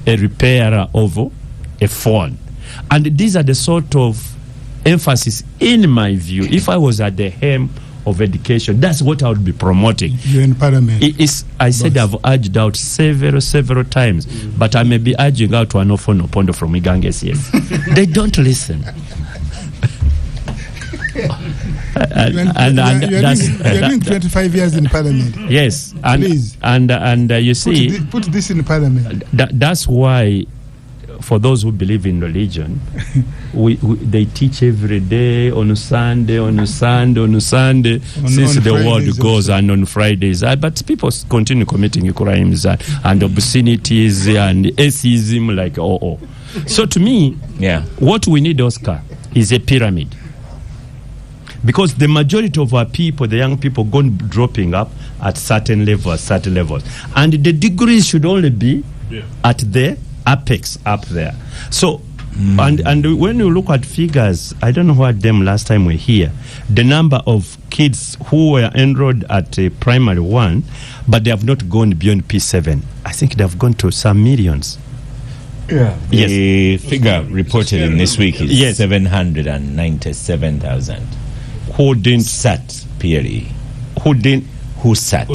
a repairer of a phone. And these are the sort of emphasis, in my view, if I was at the helm of education, that's what I would be promoting. You're in Parliament. I said I've urged out several times, but I may be urging out to an Ofono Pondo from Iganges, yes. They don't listen. You're doing 25 years in Parliament. Yes, please. And you see, put this in Parliament. That's why, for those who believe in religion, they teach every day, on Sunday, since the world goes, and on Fridays. But people continue committing crimes and obscenities and atheism like So to me, what we need, Oscar, is a pyramid. Because the majority of our people, the young people, go dropping up at certain levels. And the degrees should only be at the apex up there. So, and when you look at figures, I don't know what them last time we here, the number of kids who were enrolled at primary 1, but they have not gone beyond P7. I think they have gone to some millions. Yeah. The figure reported in this week is 797,000. Who didn't sat PLE? Who sat?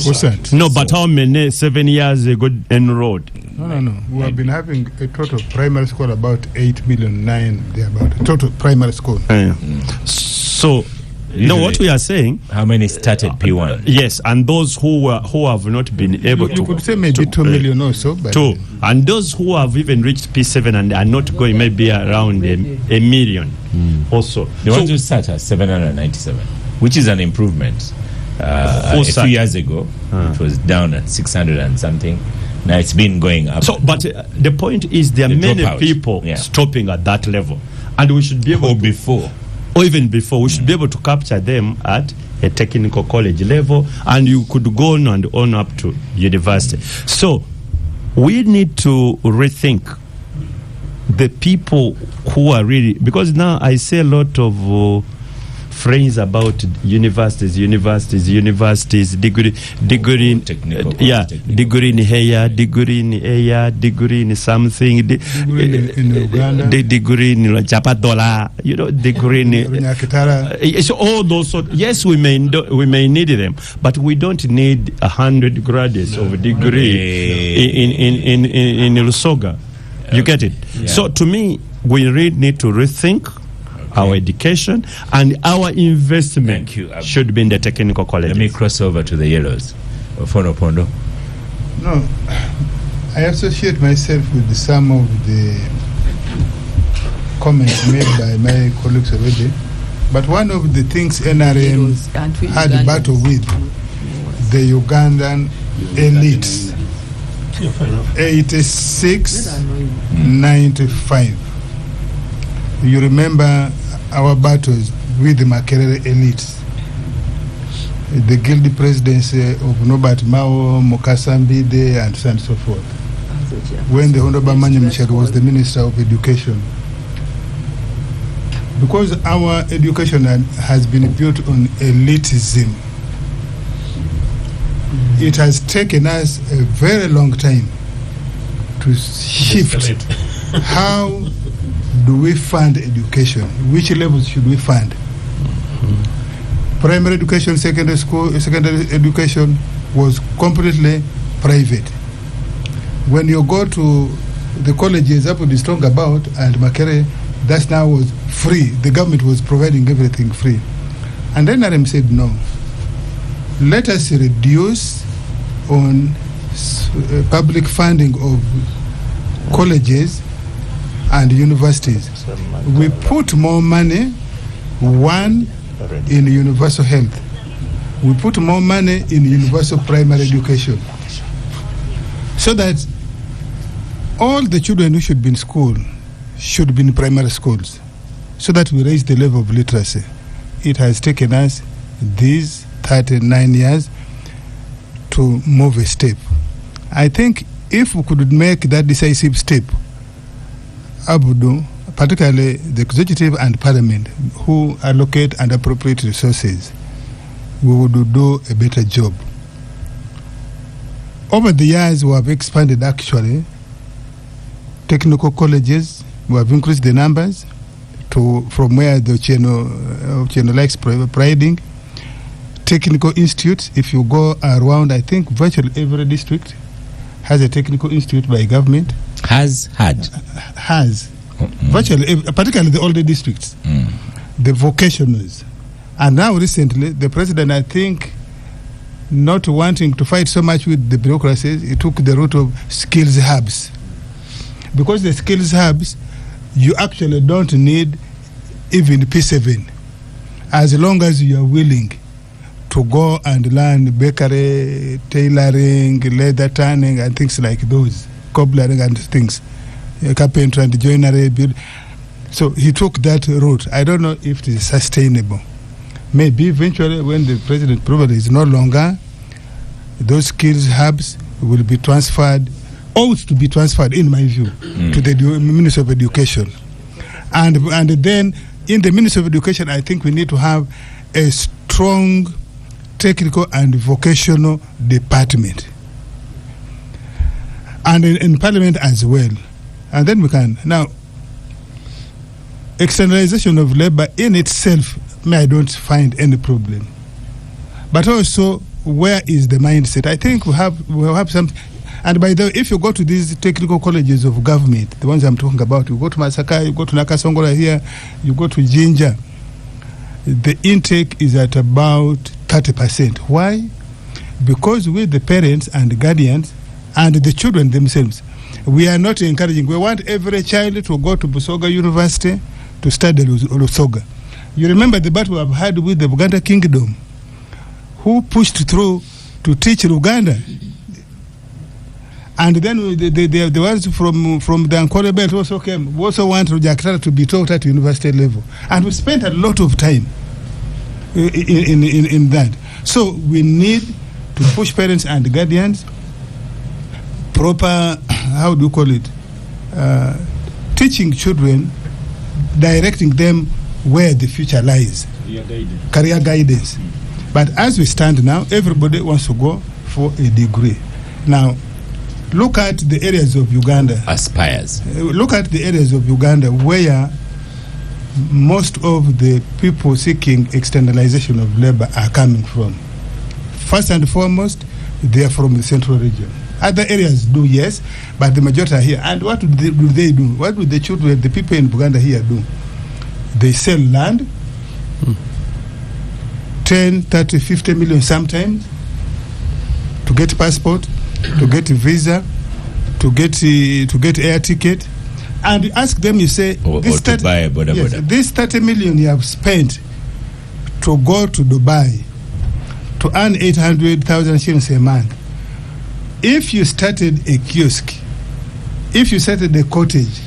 No, but how many 7 years ago enrolled? No. We have been having a total primary school about 8 million, 9, about a total primary school. So, what we are saying, how many started P1? Yes, and those who have not been able to. You could say maybe 2 million or so. Two. And those who have even reached P7 and are not going, maybe around a million also. The ones who start at 797, which is an improvement. A few years ago, it was down at 600 and something. Now it's been going up. So, but the point is, there are many people stopping at that level, and we should be able or even before, we should be able to capture them at a technical college level, and you could go on and on up to university. So we need to rethink the people who are really, because now I see a lot of phrase about universities, degree in degree in hair, degree in air, degree in something, degree in Uganda, degree in Chapadola, degree in so all those yes, we may need them, but we don't need 100 graduates of degree in Lusoga. You get it? So to me, we really need to rethink our education and our investment should be in the technical colleges. Let me cross over to the yellows. Fono Pondo. No, I associate myself with some of the comments made by my colleagues already. But one of the things NRM had a battle with, the Ugandan elites, 86, 95. You remember our battles with the Makerere elites, the guilty presidency of Norbert Mao, Mukasambide, and so on and so forth. When the Honorable Manya Michel was the Minister of Education. Because our education has been built on elitism, it has taken us a very long time to shift. How do we fund education? Which levels should we fund? Primary education, secondary education was completely private. When you go to the colleges up with Strong About and Makerere, that now was free. The government was providing everything free. And then NRM said, no, let us reduce on public funding of colleges and universities. We put more money, one, in universal health. We put more money in universal primary education. So that all the children who should be in school should be in primary schools, so that we raise the level of literacy. It has taken us these 39 years to move a step. I think if we could make that decisive step, Abudu, particularly the executive and parliament, who allocate and appropriate resources, we would do a better job. Over the years, we have expanded actually technical colleges. We have increased the numbers from where the Cheno likes providing. Technical institutes, if you go around, I think virtually every district has a technical institute by government. Has. Virtually, particularly the older districts, the vocationals. And now recently, the president, I think, not wanting to fight so much with the bureaucracies, he took the route of skills hubs. Because the skills hubs, you actually don't need even P7, as long as you are willing to go and learn bakery, tailoring, leather tanning, and things like those, cobblering and things, carpentry and joinery. So he took that route. I don't know if it is sustainable. Maybe eventually, when the president probably is no longer, those skills hubs will be transferred, ought to be transferred, in my view, to the Ministry of Education. And then, in the Ministry of Education, I think we need to have a strong technical and vocational department. And in Parliament as well. And then we can. Now, externalization of labor in itself, I don't find any problem. But also, where is the mindset? I think we have some. And by the way, if you go to these technical colleges of government, the ones I'm talking about, you go to Masaka, you go to Nakasongola here, you go to Jinja, the intake is at about 30%. Why? Because with the parents and the guardians and the children themselves, we are not encouraging. We want every child to go to Busoga University to study Lusoga. You remember the battle I've had with the Buganda Kingdom, who pushed through to teach Luganda. And then the ones from the Ankole Belt also came, also want Rujakara to be taught at university level. And we spent a lot of time in that. So we need to push parents and guardians, proper, how do you call it, teaching children, directing them where the future lies. Career guidance. But as we stand now, everybody wants to go for a degree. Now, look at the areas of Uganda. Aspires. Look at the areas of Uganda where most of the people seeking externalization of labor are coming from. First and foremost, they are from the central region. Other areas do, yes, but the majority are here. And what do they do? What do the children, the people in Uganda here do? They sell land, 10, 30, 50 million sometimes, to get passport, to get visa, to get air ticket, and you ask them, you say, or to buy a boda boda. This 30 million you have spent to go to Dubai to earn 800,000 shillings a month. If you started a kiosk, if you started a cottage,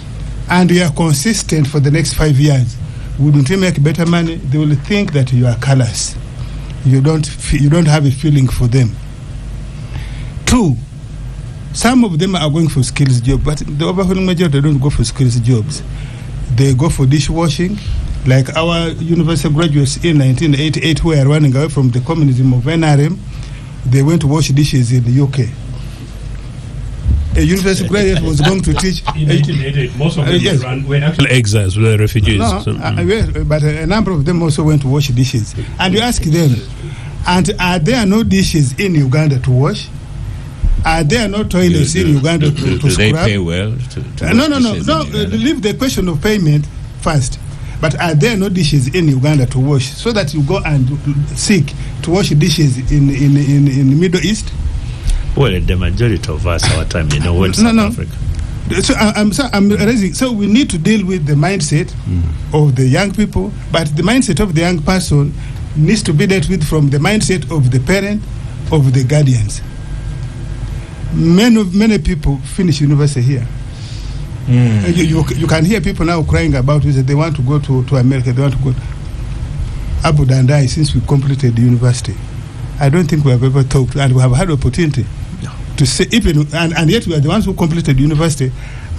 and you are consistent for the next 5 years, wouldn't you make better money? They will think that you are callous. You don't have a feeling for them. 2, some of them are going for skills jobs, but the overwhelming majority don't go for skills jobs. They go for dishwashing, like our university graduates in 1988 who are running away from the communism of NRM. They went to wash dishes in the UK. A university graduate was going to teach. In 1988, most of them were actually exiles, were refugees. No, but a number of them also went to wash dishes. And you ask them, and are there no dishes in Uganda to wash? Are there no toilets in Uganda to do they scrub? pay well? No. Leave the question of payment first. But are there no dishes in Uganda to wash, so that you go and seek to wash dishes in the Middle East? Well, the majority of us, our time, went to South Africa. I'm raising. So we need to deal with the mindset of the young people, but the mindset of the young person needs to be dealt with from the mindset of the parent, of the guardians. Many people finish university here. You can hear people now crying about it, that they want to go to America, they want to go Abu Dhabi since we completed the university. I don't think we have ever talked, and we have had opportunity to say, even, and yet we are the ones who completed university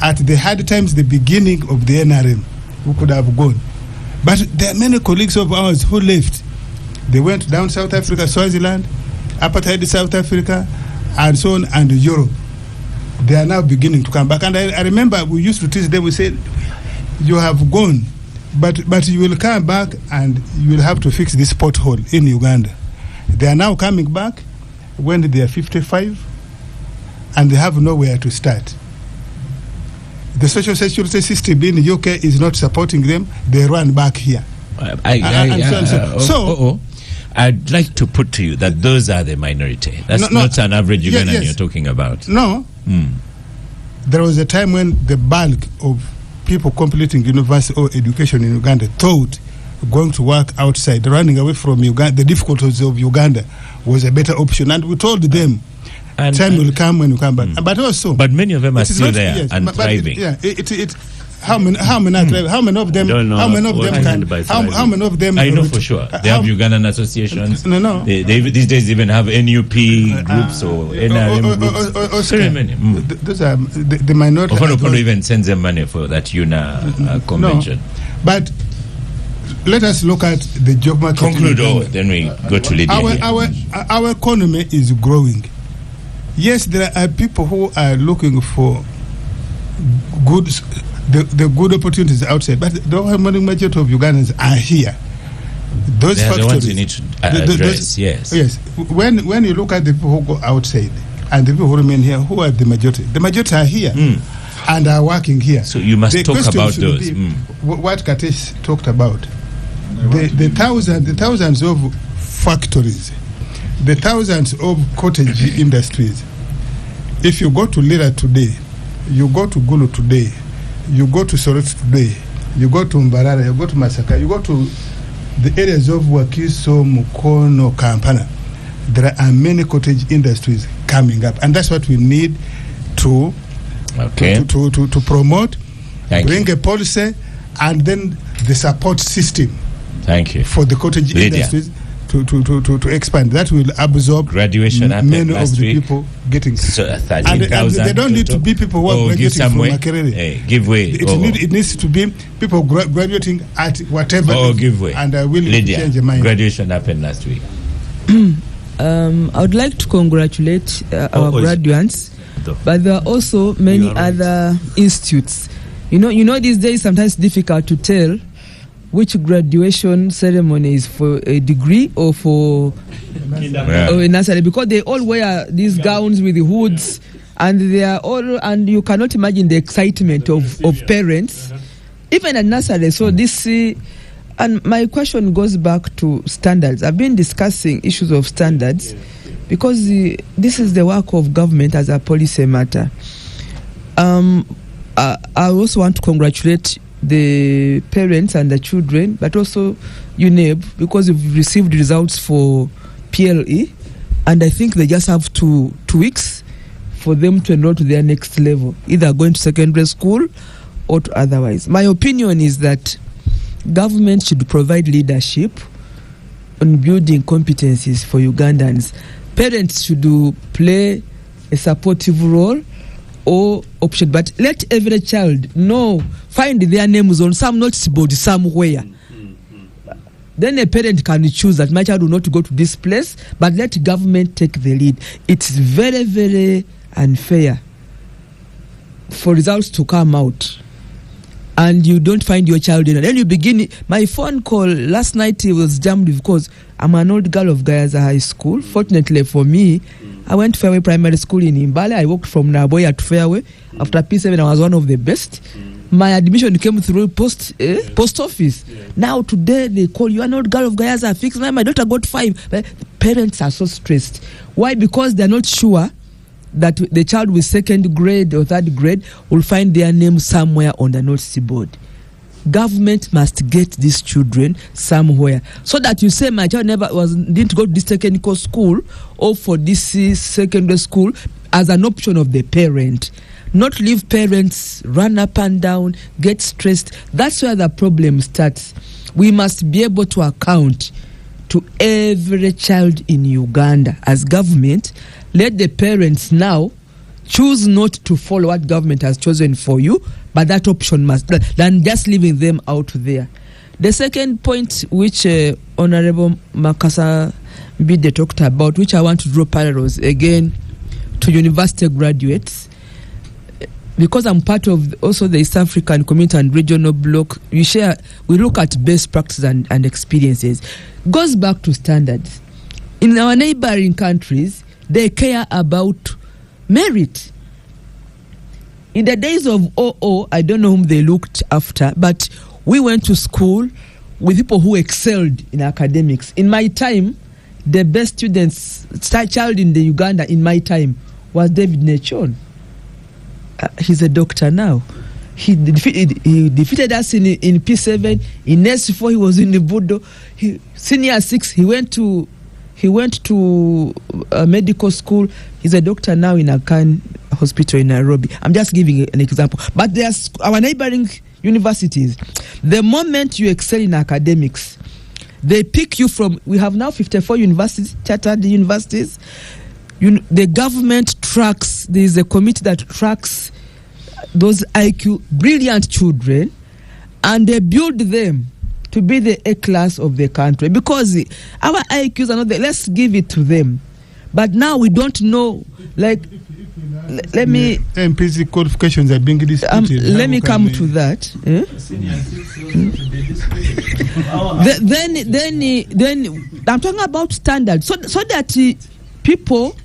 at the hard times, the beginning of the NRM, who could have gone. But there are many colleagues of ours who left. They went down South Africa, Swaziland, apartheid South Africa, and so on, and Europe. They are now beginning to come back. And I remember we used to teach them, we said, you have gone, but you will come back and you will have to fix this pothole in Uganda. They are now coming back when they are 55 and they have nowhere to start. The social security system in the UK is not supporting them. They run back here. I'd like to put to you that those are the minority. That's not an average Ugandan you're talking about. No. There was a time when the bulk of people completing university or education in Uganda thought going to work outside, running away from Uganda, the difficulties of Uganda was a better option. And we told them, time will come when you come back. But many of them are still there and thriving. How many of them? How many of them? How many of them? I know for sure. They have Ugandan associations. No. They these days even have NUP groups or NRM groups. Very many. Those are the minority. Ofonopono even sends them money for that UNA convention. No. But let us look at the job market. Conclude, then we go to Lydia. Our economy is growing. Yes, there are people who are looking for the good opportunities outside, but the overwhelming majority of Ugandans are here. Those they are factories, the ones you need to address. Yes. When you look at the people who go outside and the people who remain here, who are the majority? The majority are here and are working here. So you must talk about those. What Katesh talked about. The thousands of factories, the thousands of cottage industries. If you go to Lira today, you go to Gulu today, you go to Soweto today, you go to Mbarara, you go to Masaka, you go to the areas of Wakiso, Mukono, Kampala, there are many cottage industries coming up, and that's what we need to promote, bring a policy, and then the support system. Thank you. For the cottage industries to expand. That will absorb graduation many of the people getting. So, and they don't need to be people who are graduating from Makerere. Give way. It needs to be people graduating at whatever. Give way. And I will change your mind. Graduation happened last week. I would like to congratulate our graduates, but there are also many other institutes. You know, these days sometimes it's difficult to tell which graduation ceremony is for a degree or for a nursery, because they all wear these gowns with the hoods, and they are all, and you cannot imagine the excitement of parents, even at nursery. So this, and my question goes back to standards. I've been discussing issues of standards because this is the work of government as a policy matter. I also want to congratulate the parents and the children, but also UNEB, because you've received results for PLE, and I think they just have 2 weeks for them to enroll to their next level, either going to secondary school or to otherwise. My opinion is that government should provide leadership on building competencies for Ugandans. Parents should play a supportive role or option, but let every child know, find their names on some notice board somewhere. Then a parent can choose that my child will not go to this place, but let government take the lead. It's very, very unfair for results to come out and you don't find your child in. And then you begin. My phone call last night, it was jammed because I'm an old girl of Gayaza High School. Fortunately for me, I went to Fairway Primary School in Imbale. I walked from Naboya to Fairway. After P7, I was one of the best. My admission came through post office. Now today they call you an old girl of Gayaza. Fix my daughter got 5. But parents are so stressed. Why? Because they're not sure that the child with 2nd grade or 3rd grade will find their name somewhere on the notice board. Government must get these children somewhere, so that you say my child didn't go to this technical school or for this secondary school as an option of the parent. Not leave parents run up and down, get stressed. That's where the problem starts. We must be able to account to every child in Uganda as government. Let the parents now choose not to follow what government has chosen for you, but that option must, than just leaving them out there. The second point, which Honorable Makasa Mbide talked about, which I want to draw parallels again to university graduates, because I'm part of also the East African Community and Regional Bloc. We look at best practices and experiences. Goes back to standards. In our neighboring countries, they care about merit. In the days of OO, I don't know whom they looked after, but we went to school with people who excelled in academics. In my time, the best child in the Uganda in my time was David Nechon. He's a doctor now. He defeated us in P7. In S4, he was in the Budo. Senior 6, he went to medical school. He's a doctor now in Akan Hospital in Nairobi. I'm just giving an example. But there's our neighboring universities. The moment you excel in academics, they pick you from. We have now 54 universities, chartered universities. The government tracks. There is a committee that tracks those IQ brilliant children, and they build them to be the A class of the country, because our IQs are not there. Let's give it to them. But now we don't know. Like, let me. MPC qualifications are being disputed. Let me come to that. Then I'm talking about standards, so that people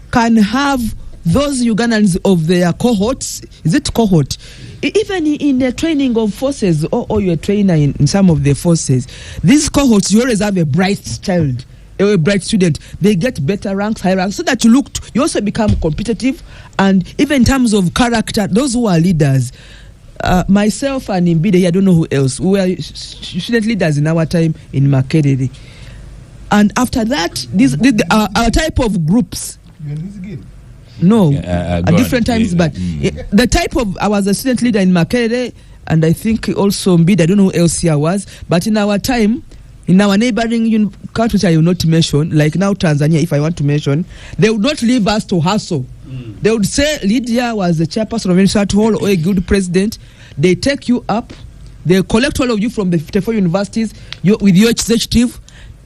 can have those Ugandans of their cohorts. Is it cohort? Even in the training of forces, or you're a trainer in some of the forces, these cohorts, you always have a bright child, a bright student. They get better ranks, high ranks, so that you also become competitive. And even in terms of character, those who are leaders, myself and Mbide, I don't know who else, we were student leaders in our time in Makerere. And after that, our type of groups. No, at different times, but the type of, I was a student leader in Makerere, and I think also Mbide, I don't know who else here was, but in our time, in our neighboring countries, I will not mention, like now Tanzania, if I want to mention, they would not leave us to hustle. They would say Lydia was the chairperson of Institute Hall or a good president. They take you up, they collect all of you from the 54 universities with your executive.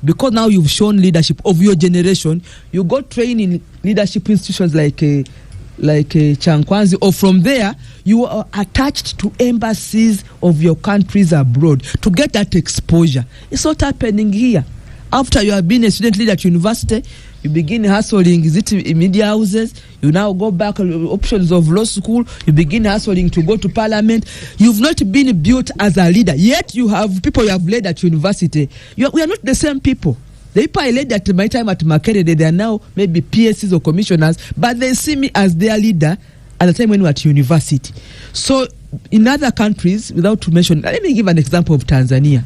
Because now you've shown leadership of your generation, you got trained in leadership institutions like Chankwanzi, or from there you are attached to embassies of your countries abroad to get that exposure. It's not happening here. After you have been a student leader at university, you begin hustling, is it in media houses? You now go back options of law school. You begin hustling to go to parliament. You've not been built as a leader. Yet you have people you have led at university. We are not the same people. The people I led at my time at Makerere, they are now maybe PSCs or commissioners, but they see me as their leader, at the time when we were at university. So in other countries, without to mention, let me give an example of Tanzania.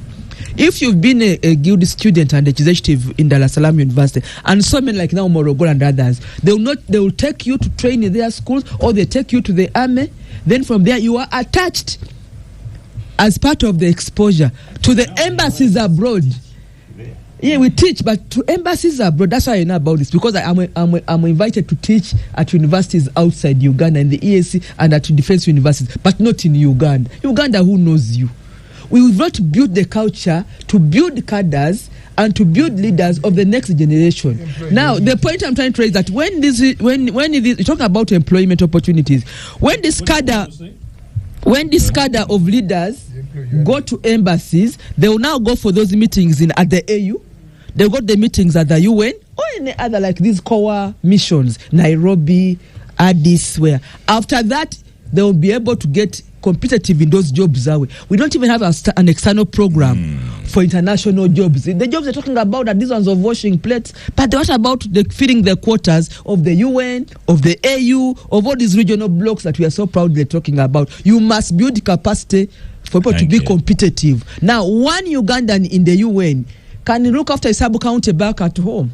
If you've been a guild student and executive in Dar es Salaam University, and so many like now Morogoro and others, they will take you to train in their schools, or they take you to the army. Then from there you are attached as part of the exposure to the embassies abroad. Yeah, we teach, but to embassies abroad. That's why I know about this, because I'm invited to teach at universities outside Uganda, in the EAC and at defense universities, but not in Uganda. Uganda, who knows you? We've not built the culture to build cadres and to build leaders of the next generation. Now, the point I'm trying to raise is that when you talk about employment opportunities, when this cadre of leaders go to embassies, they will now go for those meetings at the AU. They'll go to the meetings at the UN or any other like these core missions, Nairobi, Addis, where after that they will be able to get competitive in those jobs. We don't even have an external program for international jobs. The jobs they're talking about are these ones of washing plates, but what about filling the quotas of the UN, of the AU, of all these regional blocks that we are so proudly talking about? You must build capacity for people to be competitive. Now, one Ugandan in the UN can look after a sub-county back at home.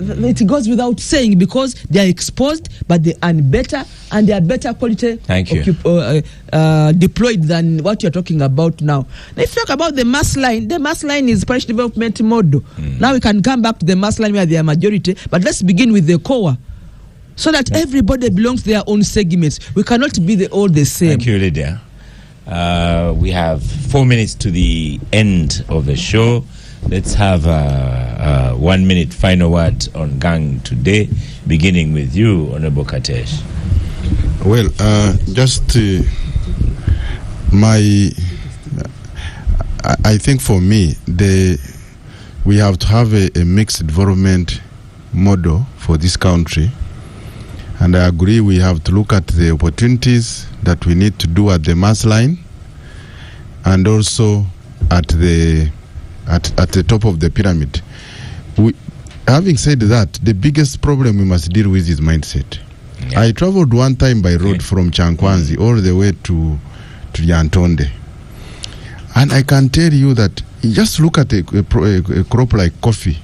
It goes without saying, because they are exposed, but they earn better, and they are better quality deployed than what you're talking about now. Let's talk about the mass line. The mass line is parish development model. Now we can come back to the mass line where they are majority, but let's begin with the core, so that everybody belongs to their own segments. We cannot be all the same. Thank you, Lydia. We have 4 minutes to the end of the show. Let's have 1 minute final word on gang today, beginning with you, Honorable Katesh. Well, I think for me, we have to have a mixed development model for this country. And I agree we have to look at the opportunities that we need to do at the mass line, and also at the top of the pyramid. Having said that, the biggest problem we must deal with is mindset. Yeah. I traveled one time by road from Chankwanzi all the way to Yantonde. And I can tell you that, just look at a crop like coffee.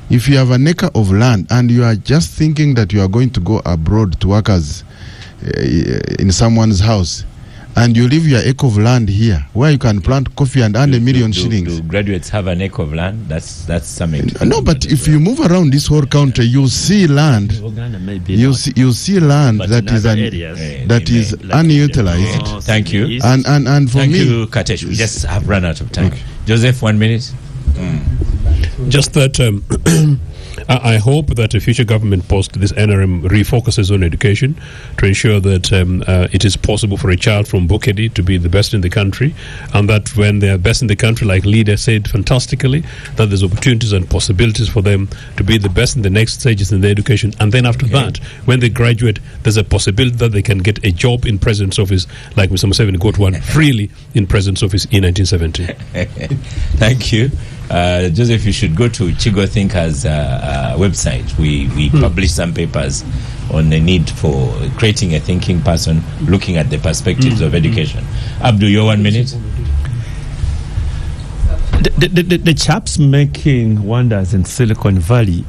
If you have an acre of land and you are just thinking that you are going to go abroad to work as in someone's house, and you leave your acre of land here where you can plant coffee and earn $1 million shillings. Do graduates have an acre of land? That's something. No, but if you move around this whole country, you see land. You see land that is unutilized. Thank you. And for Thank me, you, Katesh. We just have run out of time. Okay. Joseph, 1 minute. Just that I hope that a future government post this NRM refocuses on education to ensure that it is possible for a child from Bukedi to be the best in the country, and that when they are best in the country, like Leader said fantastically, that there's opportunities and possibilities for them to be the best in the next stages in their education. And then after that, when they graduate, there's a possibility that they can get a job in President's office, like Mr. Museveni got one freely in President's office in 1970. Thank you. Joseph, you should go to Chigo Thinkers website. We publish some papers on the need for creating a thinking person, looking at the perspectives of education. Abdul, your 1 minute. The chaps making wonders in Silicon Valley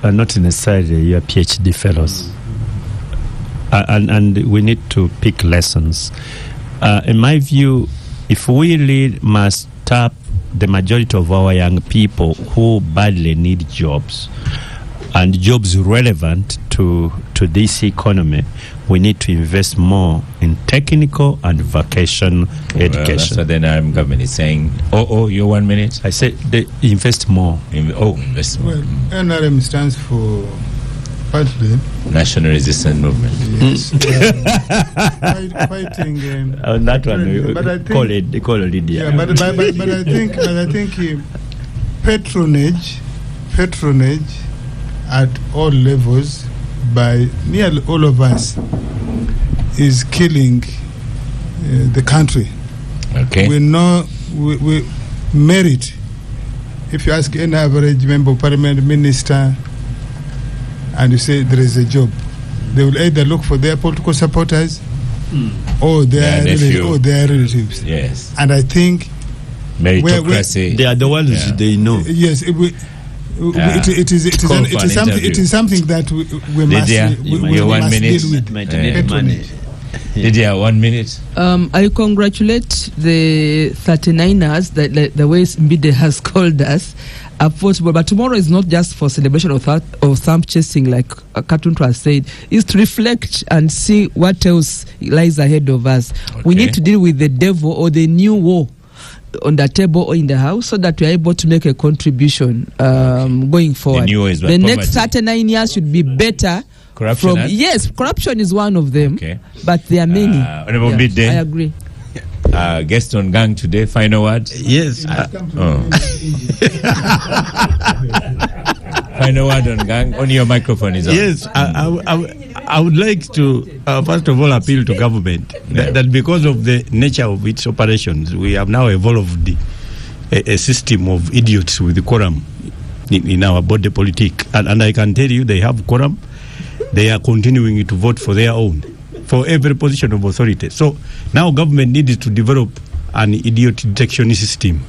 are not necessarily your PhD fellows. And we need to pick lessons. In my view, if we really must tap the majority of our young people who badly need jobs, and jobs relevant to this economy, we need to invest more in technical and vocational education. That's what the NRM government is saying. Your 1 minute. I said they invest more. Invest more. Well, NRM stands for partly National Resistance Movement. Yes, fighting. On that one, but I think, call it Lydia. Yeah, but I think patronage at all levels by nearly all of us is killing the country. Okay. We know we merit. If you ask any average member of parliament, minister, and you say there is a job, they will either look for their political supporters or their relatives. Yes. And I think meritocracy. They are the ones they know. Yes, it is something that we must deal with. Might need money. Lydia, 1 minute. I congratulate the 39ers, the way Mbide has called us, football. But tomorrow is not just for celebration or thumb chasing, like Cartoon has said. It's to reflect and see what else lies ahead of us. Okay. We need to deal with the devil or the new war on the table or in the house, so that we are able to make a contribution going forward. The next 39 years should be better. Corruption? Yes, corruption is one of them, but there are many. Honorable Midday. I agree. Guest on Gang today, final word? Yes. Final word on Gang. Only your microphone is on. Yes, I would like to, first of all, appeal to government that because of the nature of its operations, we have now evolved a system of idiots with the quorum in our body politic. And I can tell you they have quorum. They are continuing to vote for their own, for every position of authority. So now government needs to develop an idiot detection system.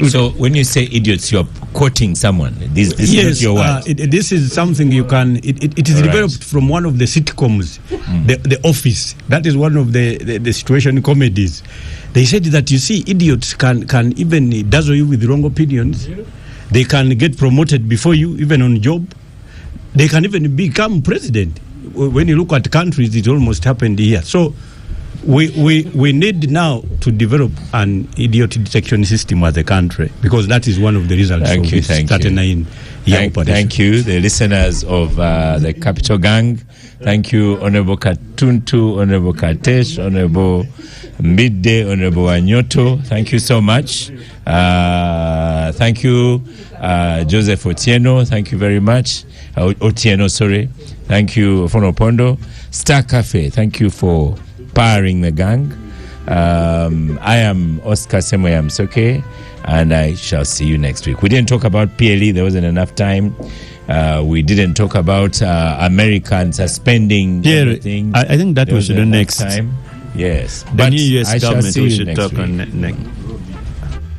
So when you say idiots, you're quoting someone. This is your word. This is something you can. It is developed from one of the sitcoms, the Office. That is one of the situation comedies. They said that, you see, idiots can even dazzle you with wrong opinions. They can get promoted before you, even on job. They can even become president. When you look at countries, it almost happened here. So we need now to develop an idiot detection system as a country, because that is one of the results of this 39-year operation. Thank you, the listeners of the Capital Gang. Thank you, Honorable Katuntu, Honorable Katesh, Honorable Midday, Honorable Anyoto. Thank you so much. Thank you, Joseph Otieno. Thank you very much. Otieno, sorry. Thank you, Fono Pondo. Star Cafe, thank you for powering the gang. I am Oscar Semoyam Soke, and I shall see you next week. We didn't talk about PLE, there wasn't enough time. We didn't talk about American suspending everything. I think that we should do next time. Yes. The new US government we should talk on next.